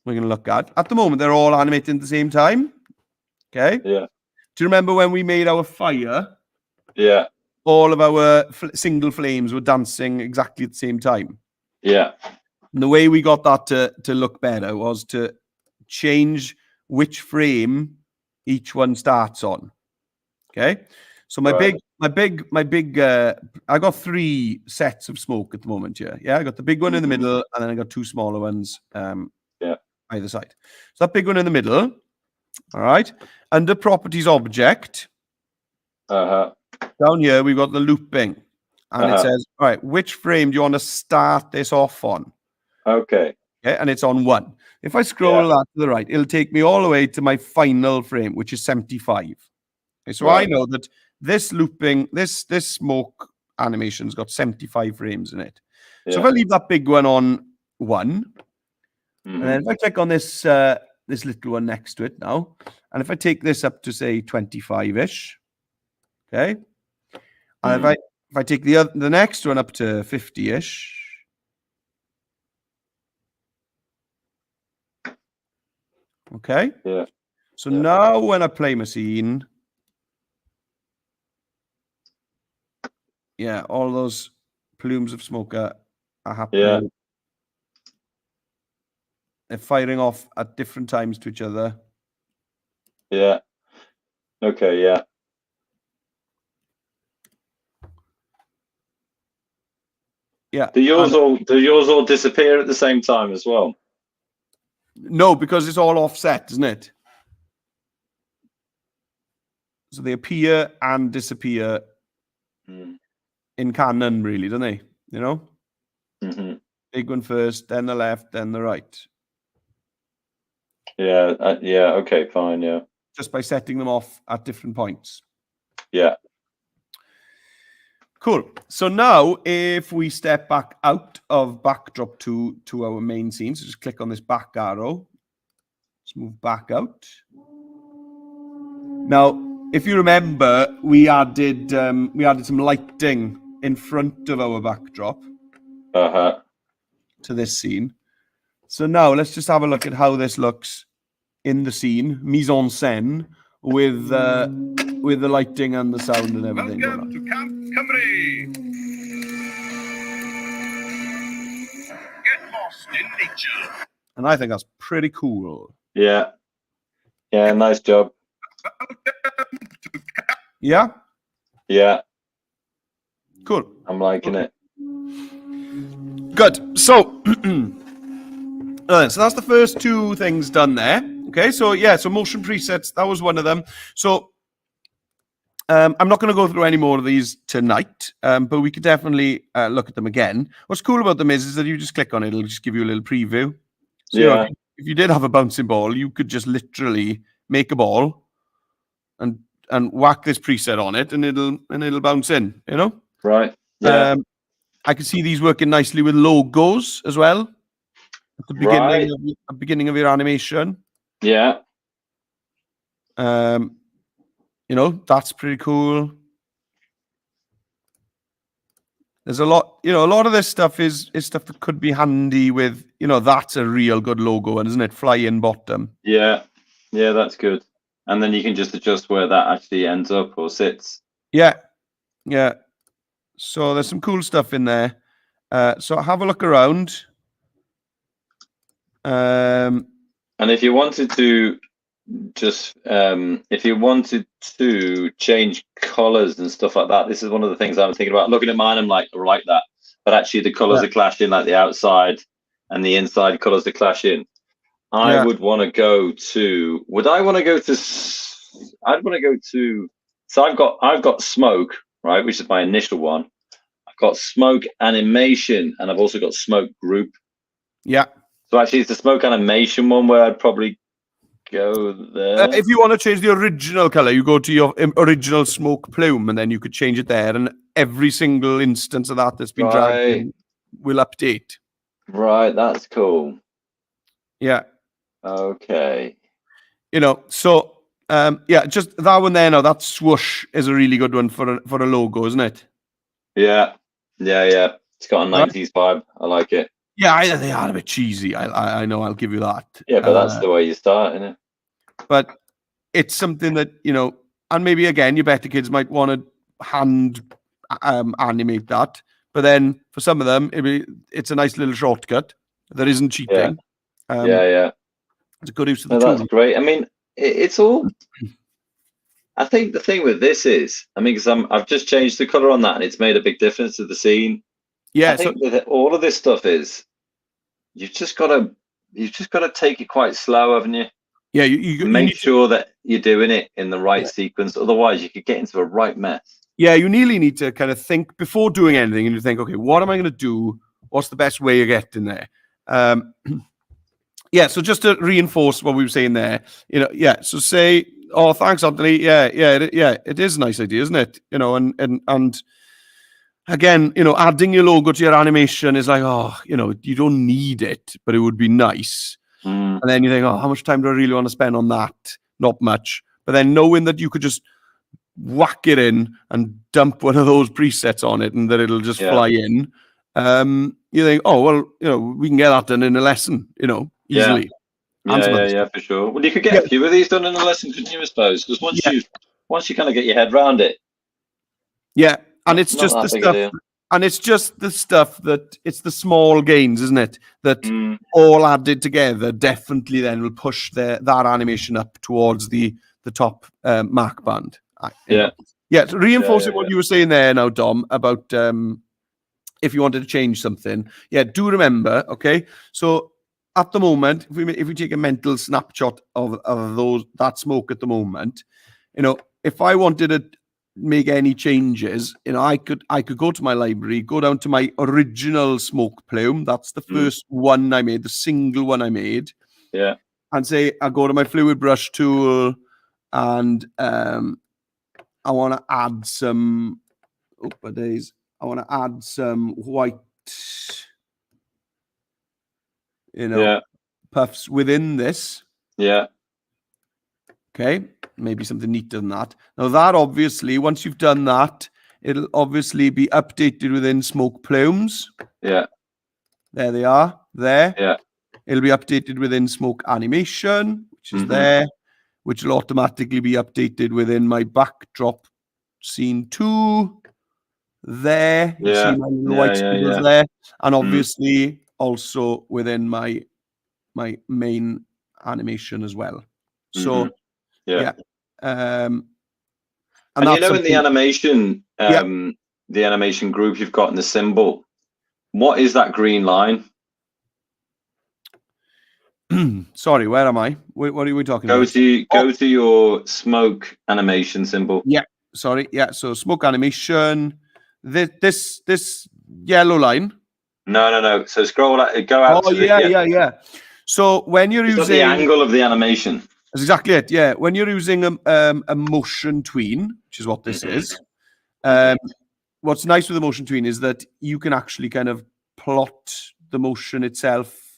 Speaker 2: we're going to look at the moment, they're all animating at the same time. Okay.
Speaker 1: Yeah.
Speaker 2: Do you remember when we made our fire?
Speaker 1: Yeah.
Speaker 2: All of our single flames were dancing exactly at the same time.
Speaker 1: Yeah.
Speaker 2: And the way we got that to look better was to change which frame each one starts on. Okay. So my my big. I got 3 sets of smoke at the moment here. Yeah, I got the big one in the middle, and then I got 2 smaller ones. Either side. So that big one in the middle. All right. Under properties object. Down here we've got the looping, and it says, all right, which frame do you want to start this off on?
Speaker 1: Okay.
Speaker 2: Okay, and it's on 1. If I scroll that to the right, it'll take me all the way to my final frame, which is 75. Okay, so I know that this looping, this smoke animation's got 75 frames in it. So if I leave that big one on 1, and then if I click on this this little one next to it now, and if I take this up to say 25-ish, okay, and if I take the next one up to 50-ish, okay, so now when I play my scene, all those plumes of smoke are happening. They're firing off at different times to each other.
Speaker 1: Yeah. Okay. Yeah.
Speaker 2: Yeah.
Speaker 1: Do yours all disappear at the same time as well?
Speaker 2: No, because it's all offset, isn't it? So they appear and disappear in canon, really, don't they? You know? Big one first, then the left, then the right.
Speaker 1: Yeah. Okay. Fine. Yeah.
Speaker 2: Just by setting them off at different points.
Speaker 1: Yeah.
Speaker 2: Cool. So now, if we step back out of backdrop to our main scene, so just click on this back arrow. Let's move back out. Now, if you remember, we added some lighting in front of our backdrop to this scene. So now let's just have a look at how this looks in the scene, mise en scène, with the lighting and the sound and everything.
Speaker 3: Welcome to Camp Cymru. Get lost in nature.
Speaker 2: And I think that's pretty cool.
Speaker 1: Yeah. Yeah. Nice job.
Speaker 2: Yeah.
Speaker 1: Yeah.
Speaker 2: Cool.
Speaker 1: I'm liking it.
Speaker 2: Good. So, so that's the first 2 things done there. Okay. So so motion presets, that was one of them. So I'm not going to go through any more of these tonight, but we could definitely look at them again. What's cool about them is that you just click on it, it'll just give you a little preview. So, you know, if you did have a bouncing ball, you could just literally make a ball and whack this preset on it, and it'll bounce in. You know,
Speaker 1: right? Yeah.
Speaker 2: I can see these working nicely with logos as well at the beginning of your animation.
Speaker 1: Yeah.
Speaker 2: You know, that's pretty cool. There's a lot of this stuff is stuff that could be handy with, you know, that's a real good logo, and isn't it? Flying bottom.
Speaker 1: Yeah. Yeah, that's good. And then you can just adjust where that actually ends up or sits.
Speaker 2: Yeah. Yeah. So there's some cool stuff in there. So have a look around.
Speaker 1: And if you wanted to change colors and stuff like that, this is one of the things I'm thinking about. Looking at mine, I'm like that, but actually the colors are clashing, like the outside and the inside colors are clashing. I would want to go to. So I've got smoke, right, which is my initial one. I've got smoke animation, and I've also got smoke group.
Speaker 2: Yeah.
Speaker 1: So actually, it's the smoke animation one where I'd probably go there.
Speaker 2: If you want to change the original color, you go to your original smoke plume, and then you could change it there. And every single instance of that that's been dragged in will update.
Speaker 1: Right, that's cool.
Speaker 2: Yeah.
Speaker 1: Okay.
Speaker 2: You know, so just that one there. Now that swoosh is a really good one for a logo, isn't it?
Speaker 1: Yeah. It's got a 90s vibe. I like it.
Speaker 2: Yeah, they are a bit cheesy. I know. I'll give you that.
Speaker 1: Yeah, but that's the way you start, isn't it?
Speaker 2: But it's something that, you know, and maybe again, your better kids might want to hand animate that. But then for some of them, it's a nice little shortcut that isn't cheating.
Speaker 1: Yeah.
Speaker 2: It's a good use of the tool.
Speaker 1: That's great. I mean, it's all. I think the thing with this is, I mean, because I've just changed the color on that, and it's made a big difference to the scene.
Speaker 2: Yeah.
Speaker 1: I think with all of this stuff is, you've just got to take it quite slow, haven't you?
Speaker 2: Yeah, you
Speaker 1: Make
Speaker 2: need
Speaker 1: sure that you're doing it in the right sequence. Otherwise, you could get into a right mess.
Speaker 2: Yeah, you nearly need to kind of think before doing anything, and you think, okay, what am I going to do? What's the best way of getting there? Yeah, so just to reinforce what we were saying there, so say, oh, thanks, Anthony. Yeah, it is a nice idea, isn't it? And again, adding your logo to your animation is like, oh, you don't need it, but it would be nice. And then you think, oh, how much time do I really want to spend on that? Not much. But then knowing that you could just whack it in and dump one of those presets on it and that it'll just fly in, you think, oh, well, we can get that done in a lesson, easily.
Speaker 1: Yeah, for sure. Well, you could get a few of these done in a lesson, couldn't you, I suppose? Because once you kind of get your head around it.
Speaker 2: Yeah, and it's just the stuff. And it's just the stuff that it's the small gains, isn't it? That all added together definitely then will push that animation up towards the top mark band.
Speaker 1: Yeah.
Speaker 2: To reinforce what you were saying there now, Dom, about if you wanted to change something. Yeah, do remember, okay? So at the moment, if we take a mental snapshot of that smoke at the moment, if I wanted to make any changes, I could go to my library, go down to my original smoke plume. That's the first one I made, the single one I made.
Speaker 1: Yeah.
Speaker 2: And say I go to my fluid brush tool, and I want to add some. I want to add some white, puffs within this.
Speaker 1: Yeah.
Speaker 2: Okay, maybe something neater than that. Now that obviously, once you've done that, it'll obviously be updated within smoke plumes.
Speaker 1: Yeah.
Speaker 2: There they are. There.
Speaker 1: Yeah.
Speaker 2: It'll be updated within smoke animation, which is there, which will automatically be updated within my backdrop scene 2. There. You see my little white squiggles there. And obviously also within my main animation as well. So and that's
Speaker 1: in the animation, the animation group you've got in the symbol, what is that green line?
Speaker 2: Sorry, where am I? What are we talking about?
Speaker 1: Go to your smoke animation symbol.
Speaker 2: Yeah, sorry. Yeah, so smoke animation. This yellow line.
Speaker 1: No. So scroll go out.
Speaker 2: Oh, yeah. So when you're using
Speaker 1: the angle of the animation.
Speaker 2: That's exactly it. Yeah, when you're using a motion tween, which is what this is, what's nice with the motion tween is that you can actually kind of plot the motion itself,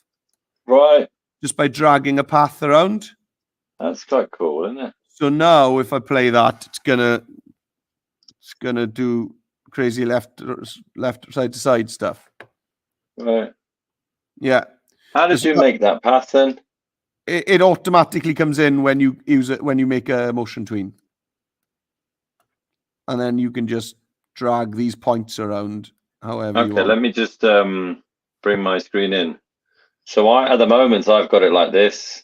Speaker 1: right? Just
Speaker 2: by dragging a path around.
Speaker 1: That's quite cool, isn't it?
Speaker 2: So now, if I play that, it's gonna do crazy left side to side stuff.
Speaker 1: Right.
Speaker 2: Yeah.
Speaker 1: How did you make that path then?
Speaker 2: It automatically comes in when you use it, when you make a motion tween. And then you can just drag these points around however you want.
Speaker 1: Let me just bring my screen in. So at the moment I've got it like this,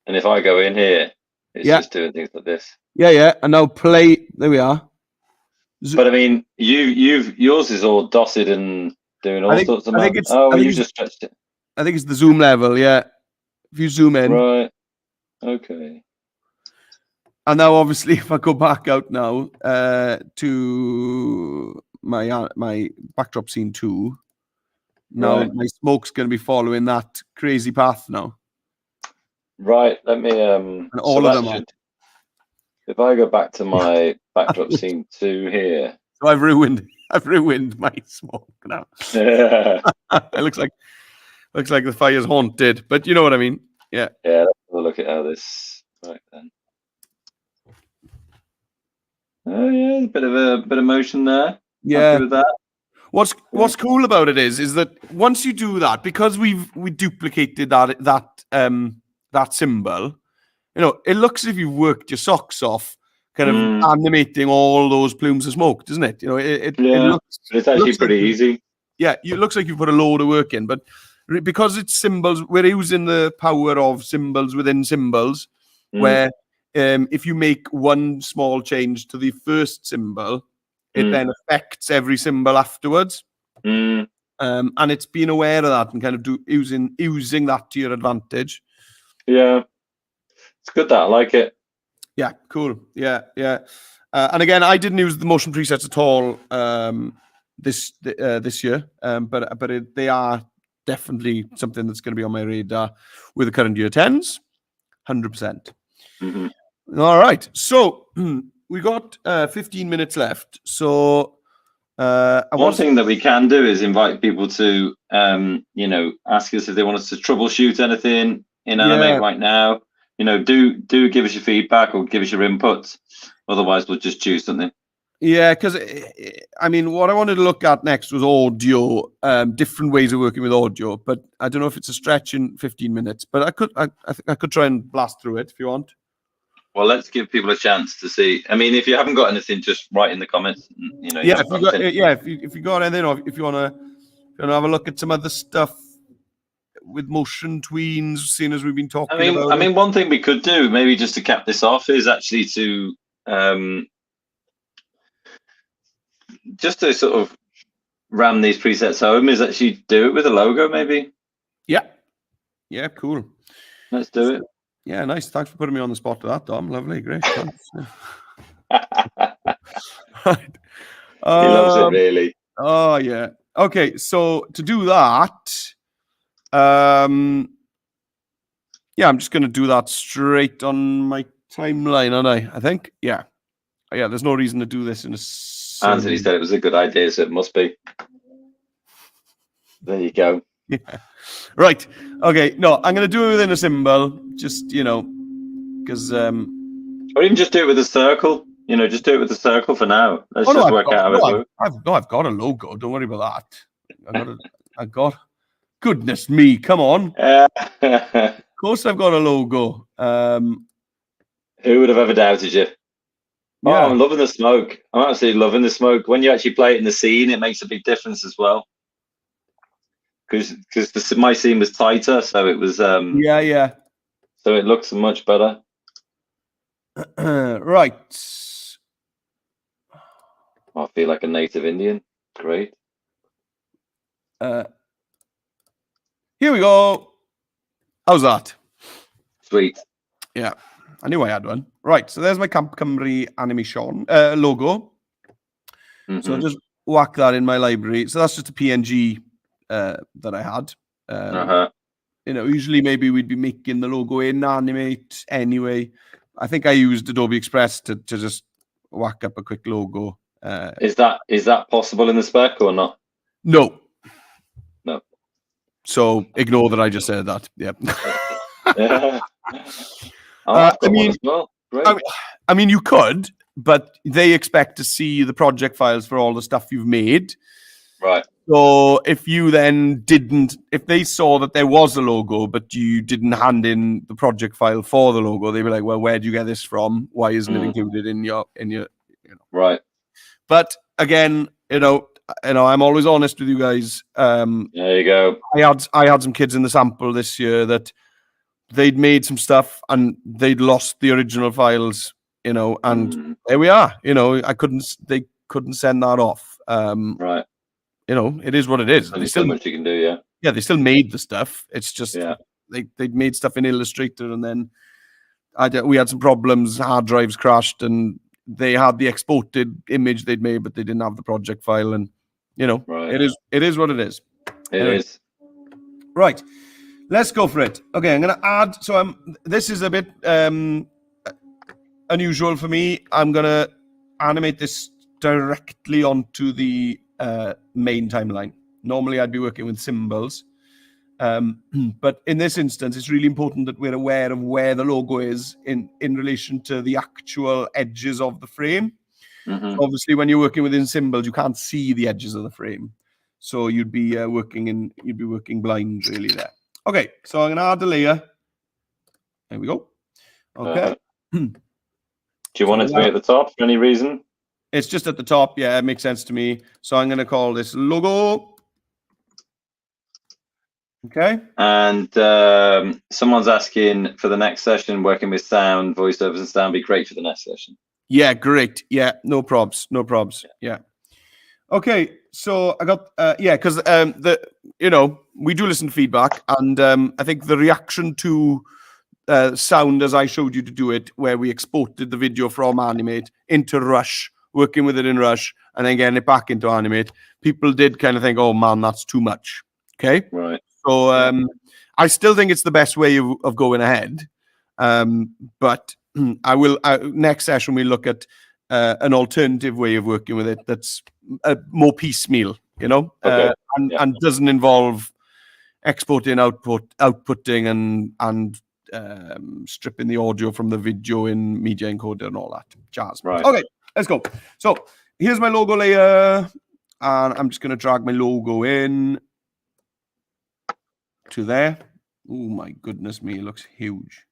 Speaker 1: and if I go in here, it's just doing things like this.
Speaker 2: Yeah. And now play. There we are.
Speaker 1: But I mean, yours is all dotted and doing all sorts of. You just stretched it.
Speaker 2: I think it's the zoom level. Yeah. If you zoom in.
Speaker 1: Right. Okay.
Speaker 2: And now, obviously, if I go back out now to my backdrop scene 2, now my smoke's going to be following that crazy path now.
Speaker 1: Right. Let me.
Speaker 2: And all of them.
Speaker 1: If I go back to my backdrop scene 2 here.
Speaker 2: So I've ruined my smoke now.
Speaker 1: Yeah.
Speaker 2: It looks like the fire's haunted, but you know what I mean. Yeah.
Speaker 1: Yeah. Let's have a look at how this. Right then. Oh yeah, a bit of motion there.
Speaker 2: Yeah.
Speaker 1: Happy with that.
Speaker 2: What's cool about it is that once you do that, because we duplicated that symbol, it looks as if you've worked your socks off, kind of animating all those plumes of smoke, doesn't it? It looks.
Speaker 1: It's actually pretty easy.
Speaker 2: Yeah, it looks like you've put a load of work in, but because it's symbols, we're using the power of symbols within symbols, where if you make one small change to the first symbol, it then affects every symbol afterwards.
Speaker 1: Mm.
Speaker 2: And it's being aware of that and kind of using that to your advantage.
Speaker 1: Yeah, it's good that I like it.
Speaker 2: Yeah, cool. Yeah. And again, I didn't use the motion presets at all this year, but they are definitely something that's going to be on my radar with the current year 10s, 100%.
Speaker 1: Mm-hmm.
Speaker 2: All right, so we got 15 minutes left. So
Speaker 1: one thing that we can do is invite people to, ask us if they want us to troubleshoot anything in Animate right now. Do give us your feedback or give us your inputs. Otherwise, we'll just choose something.
Speaker 2: Yeah, because I mean, what I wanted to look at next was audio, different ways of working with audio. But I don't know if it's a stretch in 15 minutes. But I think I could try and blast through it if you want.
Speaker 1: Well, let's give people a chance to see. I mean, if you haven't got anything, just write in the comments.
Speaker 2: Yeah, if you got anything, or if you wanna have a look at some other stuff with motion tweens, seeing as we've been talking about.
Speaker 1: I mean, one thing we could do, maybe just to cap this off, is actually to just to sort of ram these presets home, is actually do it with a logo, maybe.
Speaker 2: Yeah, cool.
Speaker 1: Let's do it.
Speaker 2: Yeah, nice. Thanks for putting me on the spot for that, Dom. Lovely, great. Thanks. Right.
Speaker 1: He loves it, really.
Speaker 2: Oh yeah. Okay, so to do that, I'm just going to do that straight on my timeline, aren't I? I think. Yeah. There's no reason to do this in a.
Speaker 1: Anthony said it was a good idea, so it must be. There you go.
Speaker 2: Yeah. Right. Okay. No, I'm going to do it within a symbol, just because.
Speaker 1: Or even just do it with a circle. Just do it with a circle for now. Let's just work out how it works.
Speaker 2: I've got a logo. Don't worry about that. I got. Goodness me! Come on. Of course, I've got a logo.
Speaker 1: Who would have ever doubted you?
Speaker 2: Yeah.
Speaker 1: Oh, I'm loving the smoke. I'm absolutely loving the smoke. When you actually play it in the scene, it makes a big difference as well. Because my scene was tighter, so it was.
Speaker 2: Yeah.
Speaker 1: So it looks much better.
Speaker 2: Right.
Speaker 1: I feel like a native Indian. Great.
Speaker 2: Here we go. How's that?
Speaker 1: Sweet.
Speaker 2: Yeah, I knew I had one. Right, so there's my Camp Cymru animation logo.
Speaker 1: Mm-hmm.
Speaker 2: So I'll just whack that in my library. So that's just a PNG that I had. Usually maybe we'd be making the logo in Animate anyway. I think I used Adobe Express to just whack up a quick logo.
Speaker 1: Is that possible in the spec or not?
Speaker 2: No.
Speaker 1: So
Speaker 2: ignore that I just said that. Yep.
Speaker 1: Yeah.
Speaker 2: I mean, you could, but they expect to see the project files for all the stuff you've made.
Speaker 1: Right.
Speaker 2: So if they saw that there was a logo, but you didn't hand in the project file for the logo, they'd be like, well, where do you get this from? Why isn't it included in your
Speaker 1: Right.
Speaker 2: But again, I'm always honest with you guys.
Speaker 1: There you go.
Speaker 2: I had some kids in the sample this year that they'd made some stuff and they'd lost the original files, and there we are. They couldn't send that off.
Speaker 1: Right.
Speaker 2: It is what it is.
Speaker 1: There's so much you can do, yeah.
Speaker 2: Yeah, they still made the stuff. It's just they'd made stuff in Illustrator, and then we had some problems. Hard drives crashed, and they had the exported image they'd made, but they didn't have the project file. And
Speaker 1: right.
Speaker 2: It is what it is.
Speaker 1: It is.
Speaker 2: Right. Let's go for it. Okay, I'm going to add. So this is a bit unusual for me. I'm going to animate this directly onto the main timeline. Normally, I'd be working with symbols. But in this instance, it's really important that we're aware of where the logo is in relation to the actual edges of the frame.
Speaker 1: Mm-hmm.
Speaker 2: So obviously, when you're working within symbols, you can't see the edges of the frame. So you'd be working blind really there. Okay, so I'm going to add a layer. There we go. Okay.
Speaker 1: Do you want it to be at the top for any reason?
Speaker 2: It's just at the top. Yeah, it makes sense to me. So I'm going to call this logo. Okay.
Speaker 1: And someone's asking for the next session, working with sound, voiceovers, and sound. Be great for the next session.
Speaker 2: Yeah, great. Yeah, no probs. No probs. Yeah. Okay, so I got because we do listen to feedback, and I think the reaction to sound as I showed you to do it, where we exported the video from Animate into Rush, working with it in Rush, and then getting it back into Animate, people did kind of think, "Oh man, that's too much." Okay,
Speaker 1: Right.
Speaker 2: so I still think it's the best way of going ahead, but I will next session we look at an alternative way of working with it that's more piecemeal,
Speaker 1: Okay.
Speaker 2: and doesn't involve exporting, outputting, and stripping the audio from the video in media encoder and all that jazz.
Speaker 1: Right.
Speaker 2: Okay, let's go. So here's my logo layer, and I'm just going to drag my logo in to there. Oh my goodness me, it looks huge.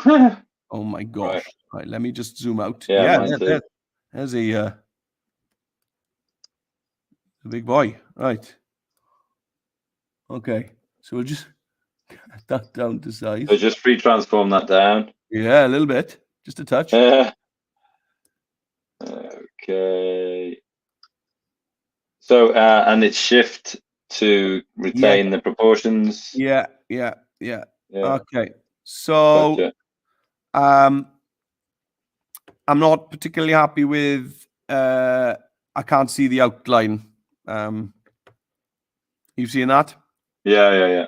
Speaker 2: Oh my gosh. Right, let me just zoom out.
Speaker 1: Yeah, mine too.
Speaker 2: There's a big boy. Right. Okay. So we'll just get that down to size.
Speaker 1: So just free transform that down.
Speaker 2: Yeah, a little bit. Just a touch.
Speaker 1: Okay. So and it's shift to retain the proportions.
Speaker 2: Yeah. Okay. So
Speaker 1: Gotcha.
Speaker 2: I'm not particularly happy with I can't see the outline. You've seen that?
Speaker 1: Yeah.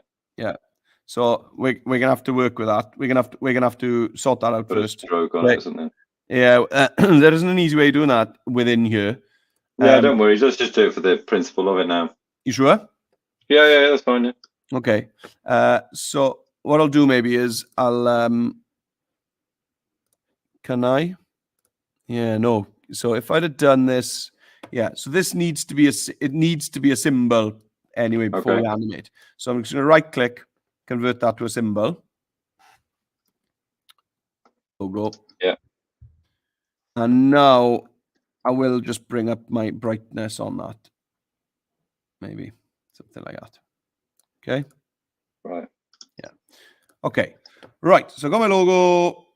Speaker 2: So we're gonna have to work with that. We're gonna have to sort that out
Speaker 1: Put
Speaker 2: first.
Speaker 1: a stroke on it or something.
Speaker 2: Yeah, there isn't an easy way of doing that within here.
Speaker 1: Yeah, don't worry. Let's just do it for the principle of it now.
Speaker 2: You sure?
Speaker 1: Yeah, that's fine. Yeah.
Speaker 2: Okay. So what I'll do maybe is I'll can I? Yeah, no. So if I'd have done this, yeah. So this needs to be a symbol anyway before we animate. So I'm just going to right click, convert that to a symbol. Logo.
Speaker 1: Yeah.
Speaker 2: And now I will just bring up my brightness on that. Maybe something like that. Okay.
Speaker 1: Right.
Speaker 2: Yeah. Okay. Right. So I got my logo.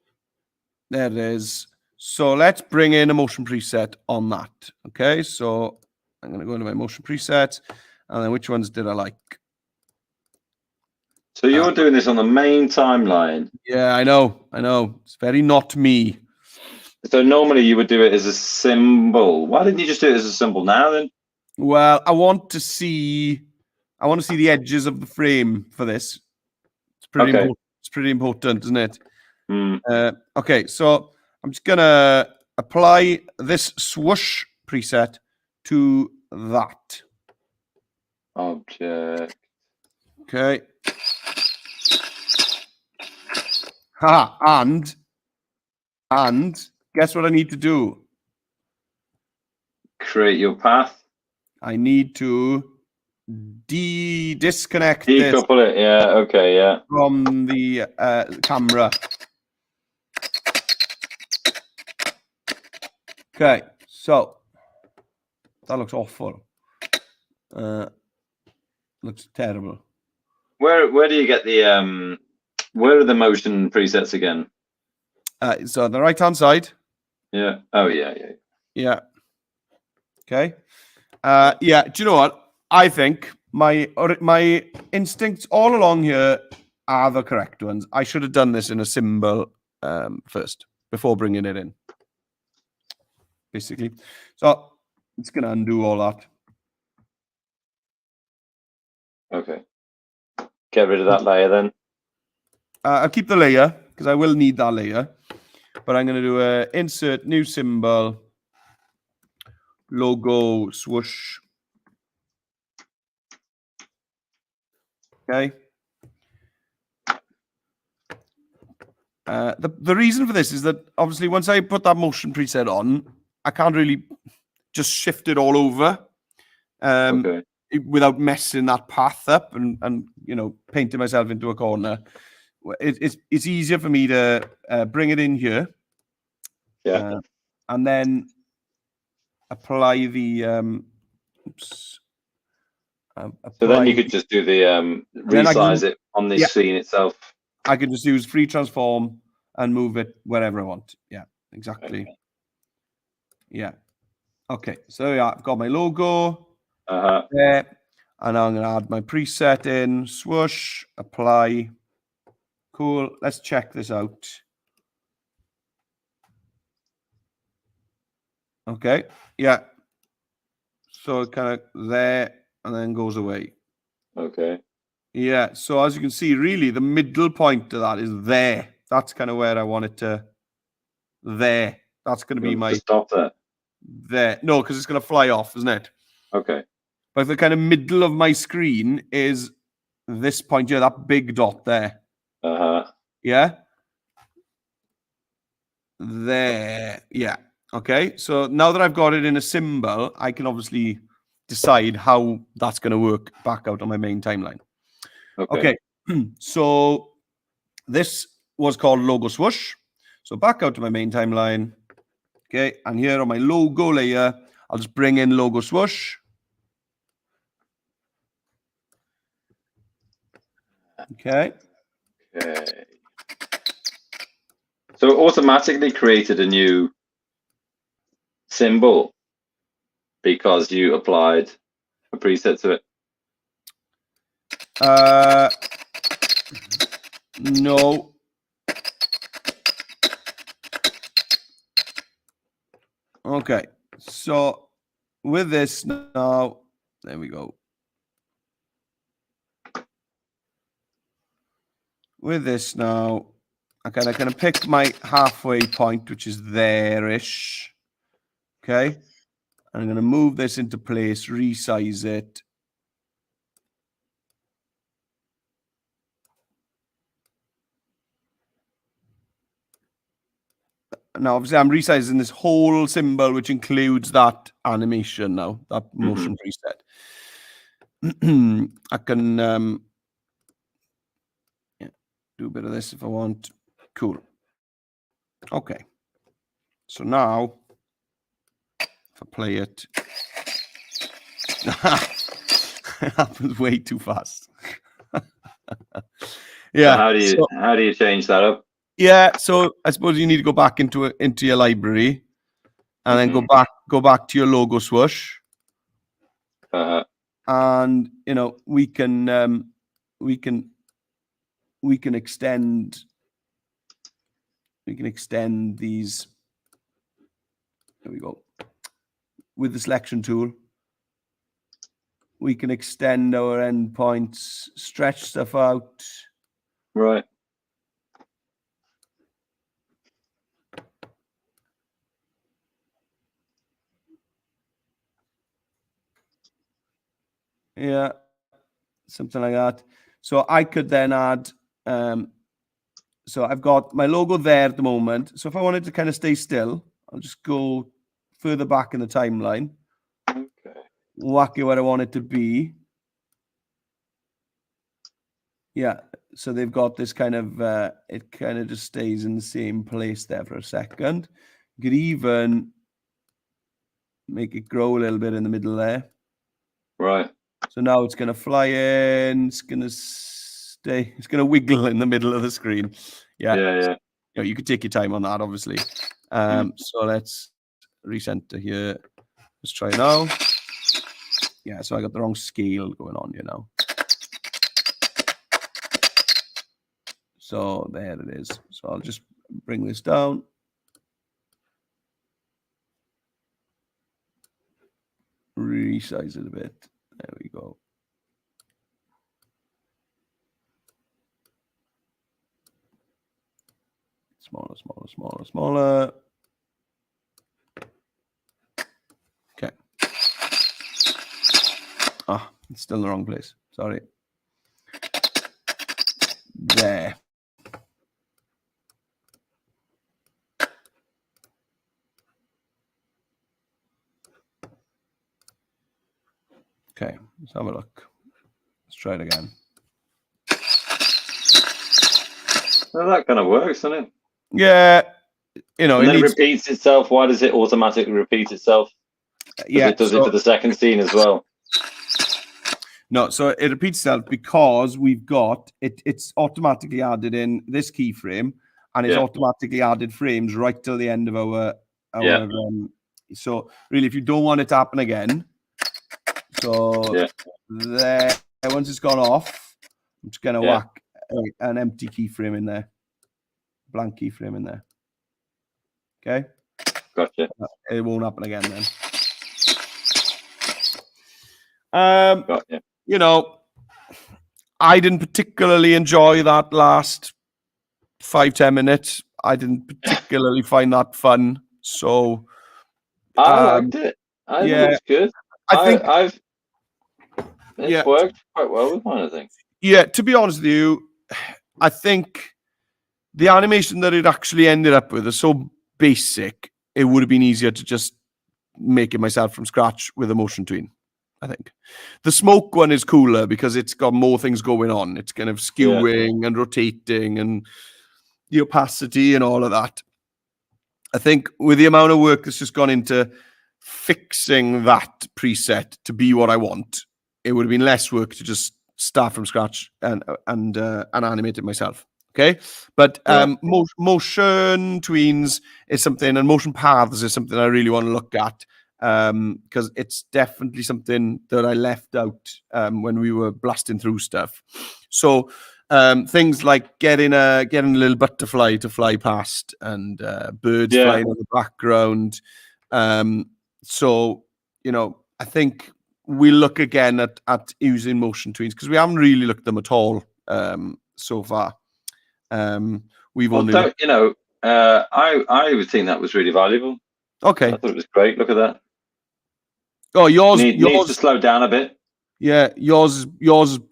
Speaker 2: There it is. So let's bring in a motion preset on that. Okay. So I'm going to go into my motion presets. And then which ones did I like?
Speaker 1: So you're doing this on the main timeline.
Speaker 2: Yeah, I know. It's very not me.
Speaker 1: So normally you would do it as a symbol. Why didn't you just do it as a symbol now then?
Speaker 2: Well, I want to see the edges of the frame for this. It's pretty important. It's pretty important, isn't it? Okay, so I'm just gonna apply this swoosh preset to that.
Speaker 1: Object.
Speaker 2: Okay. And guess what I need to do?
Speaker 1: Create your path.
Speaker 2: I need to disconnect
Speaker 1: Decouple it. Yeah. Okay. Yeah.
Speaker 2: From the camera. Okay, so that looks awful. Looks terrible.
Speaker 1: Where do you get the where are the motion presets again?
Speaker 2: So on the right hand side.
Speaker 1: Yeah. Oh yeah.
Speaker 2: Yeah. Okay. Yeah. Do you know what? I think my instincts all along here are the correct ones. I should have done this in a symbol first before bringing it in. Basically, so it's gonna undo all that.
Speaker 1: Okay. Get rid of that layer then.
Speaker 2: I'll keep the layer because I will need that layer. But I'm going to do a insert new symbol, logo swoosh. Okay. The reason for this is that obviously once I put that motion preset on, I can't really just shift it all over without messing that path up and painting myself into a corner. It's easier for me to bring it in here.
Speaker 1: Yeah.
Speaker 2: And then apply the
Speaker 1: So then you could just do the resize it on this scene itself.
Speaker 2: I can just use free transform and move it wherever I want. Yeah, exactly.
Speaker 1: Okay.
Speaker 2: Yeah. Okay, so yeah, I've got my logo
Speaker 1: Uh-huh.
Speaker 2: there, and I'm going to add my preset in, swoosh, apply. Cool. Let's check this out. Okay, yeah. So kind of there and then goes away.
Speaker 1: Okay.
Speaker 2: Yeah, so as you can see, really the middle point of that is there. That's kind of where I want it to. There. That's going to be my.
Speaker 1: Stop there.
Speaker 2: There. No, because it's going to fly off, isn't it?
Speaker 1: Okay.
Speaker 2: But the kind of middle of my screen is this point here, that big dot there.
Speaker 1: Uh-huh.
Speaker 2: Yeah. There. Yeah. Okay. So now that I've got it in a symbol, I can obviously decide how that's going to work back out on my main timeline. Okay. So this was called logo swoosh. So back out to my main timeline. Okay. And here on my logo layer, I'll just bring in logo swoosh. Okay.
Speaker 1: Okay. So it automatically created a new symbol because you applied a preset to it.
Speaker 2: No. Okay. So with this now, there we go. With this now, I kind of pick my halfway point, which is there-ish. Okay. I'm going to move this into place, resize it. Now, obviously, I'm resizing this whole symbol, which includes that animation now, that motion preset. I can do a bit of this if I want. Cool. Okay. So now, if I play it, it happens way too fast. Yeah.
Speaker 1: So how do you change that up?
Speaker 2: Yeah. So I suppose you need to go back into your library, and then go back to your logo swoosh. And we can extend these. There we go. With the selection tool, we can extend our endpoints, stretch stuff out.
Speaker 1: Right.
Speaker 2: Yeah, something like that. So I could then add, so I've got my logo there at the moment. So if I wanted to kind of stay still, I'll just go further back in the timeline.
Speaker 1: Okay.
Speaker 2: Whack it where I want it to be. Yeah, so they've got this kind of, it kind of just stays in the same place there for a second. You could even make it grow a little bit in the middle there.
Speaker 1: Right.
Speaker 2: So now it's going to fly in. It's going to stay. It's going to wiggle in the middle of the screen. Yeah.
Speaker 1: Yeah.
Speaker 2: You could take your time on that, obviously. So let's recenter here. Let's try now. Yeah. So I got the wrong scale going on here now. So there it is. So I'll just bring this down. Resize it a bit. There we go. Smaller. Okay. It's still in the wrong place. Sorry. There. Okay, let's have a look. Let's try it again.
Speaker 1: Well, that kind of works, doesn't it?
Speaker 2: Yeah, and
Speaker 1: it repeats itself. Why does it automatically repeat itself?
Speaker 2: Yeah,
Speaker 1: it does it for the second scene as well.
Speaker 2: No, so it repeats itself because we've got it's automatically added in this keyframe, and it's automatically added frames right till the end of our so really, if you don't want it to happen again, so there, once it's gone off, I'm just gonna whack an empty keyframe in there, blank keyframe in there. Okay,
Speaker 1: gotcha.
Speaker 2: It won't happen again then.
Speaker 1: Gotcha.
Speaker 2: You know, I didn't particularly enjoy that last 5-10 minutes. I didn't particularly find that fun. So
Speaker 1: I liked it. I think it was good. It's worked quite well with mine, I think.
Speaker 2: Yeah, to be honest with you, I think the animation that it actually ended up with is so basic, it would have been easier to just make it myself from scratch with a motion tween. I think the smoke one is cooler because it's got more things going on. It's kind of skewing and rotating and the opacity and all of that. I think with the amount of work that's just gone into fixing that preset to be what I want, it would have been less work to just start from scratch and animate it myself. Okay, but motion tweens is something, and motion paths is something I really want to look at. Because it's definitely something that I left out when we were blasting through stuff. So things like getting a little butterfly to fly past and birds flying in the background. So I think we look again at using motion tweens because we haven't really looked at them at all so far. We've only I
Speaker 1: would think that was really valuable.
Speaker 2: Okay,
Speaker 1: I thought it was great. Look at that.
Speaker 2: Oh, yours
Speaker 1: needs to slow down a bit.
Speaker 2: Yeah, yours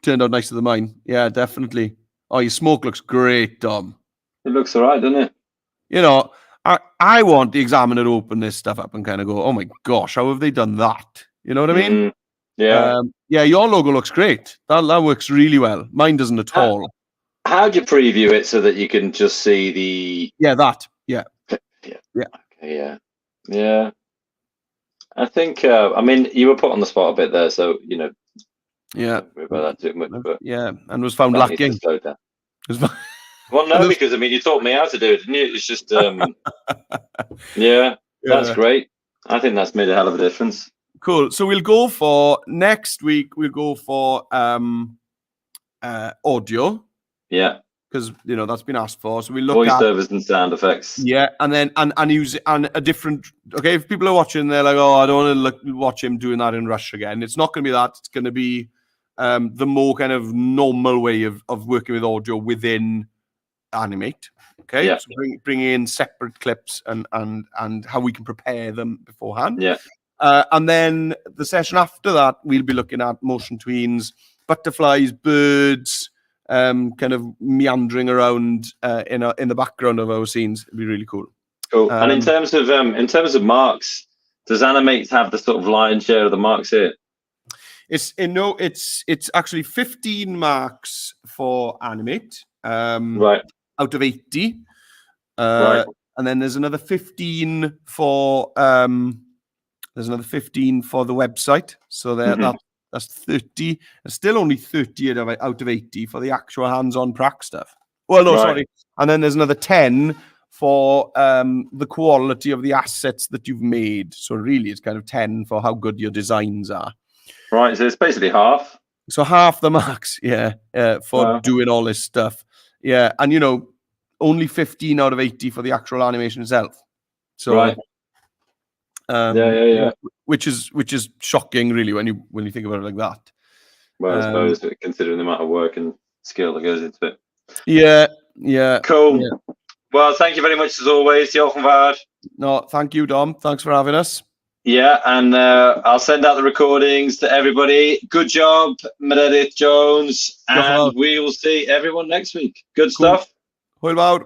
Speaker 2: turned out nicer than mine. Yeah, definitely. Oh, your smoke looks great, Dom.
Speaker 1: It looks all right, doesn't it?
Speaker 2: I want the examiner to open this stuff up and kind of go, oh my gosh, how have they done that? You know what I mean?
Speaker 1: Yeah.
Speaker 2: Your logo looks great. That works really well. Mine doesn't at all.
Speaker 1: How do you preview it so that you can just see the?
Speaker 2: Yeah, that. Yeah.
Speaker 1: Okay, yeah. I think, you were put on the spot a bit there, so,
Speaker 2: Yeah.
Speaker 1: Don't worry about that too much. But
Speaker 2: and was found lacking.
Speaker 1: Well, no, because, you taught me how to do it, didn't you? It's just, that's great. I think that's made a hell of a difference.
Speaker 2: Cool. So we'll go for, next week, audio.
Speaker 1: Yeah.
Speaker 2: Because that's been asked for, so we look at
Speaker 1: voiceovers and sound effects.
Speaker 2: Yeah, and then and use a different. Okay, if people are watching, they're like, "Oh, I don't want to watch him doing that in Rush again." It's not going to be that. It's going to be the more kind of normal way of working with audio within Animate. Okay, so bring in separate clips and how we can prepare them beforehand.
Speaker 1: Yeah,
Speaker 2: and then the session after that, we'll be looking at motion tweens, butterflies, birds. Kind of meandering around in the background of our scenes. It'd be really cool.
Speaker 1: Cool. And in terms of marks, does Animate have the sort of lion's share of the marks here?
Speaker 2: It's actually 15 marks for Animate.
Speaker 1: Right.
Speaker 2: Out of 80.
Speaker 1: Right.
Speaker 2: And then there's another 15 for the website. So that's 30. There's still only 30 out of 80 for the actual hands-on prac stuff. Well, no, sorry. And then there's another 10 for the quality of the assets that you've made. So really, it's kind of 10 for how good your designs are.
Speaker 1: Right. So it's basically half.
Speaker 2: So half the marks, for doing all this stuff. Yeah, and only 15 out of 80 for the actual animation itself. So.
Speaker 1: Right.
Speaker 2: Which is shocking, really, when you think about it like that.
Speaker 1: Well, I suppose considering the amount of work and skill that goes into it.
Speaker 2: Yeah.
Speaker 1: Cool.
Speaker 2: Yeah.
Speaker 1: Well, thank you very much as always.
Speaker 2: No, thank you, Dom. Thanks for having us.
Speaker 1: Yeah, and I'll send out the recordings to everybody. Good job, Meredith Jones, and we will see everyone next week. Good stuff.
Speaker 2: Hwyl fawr.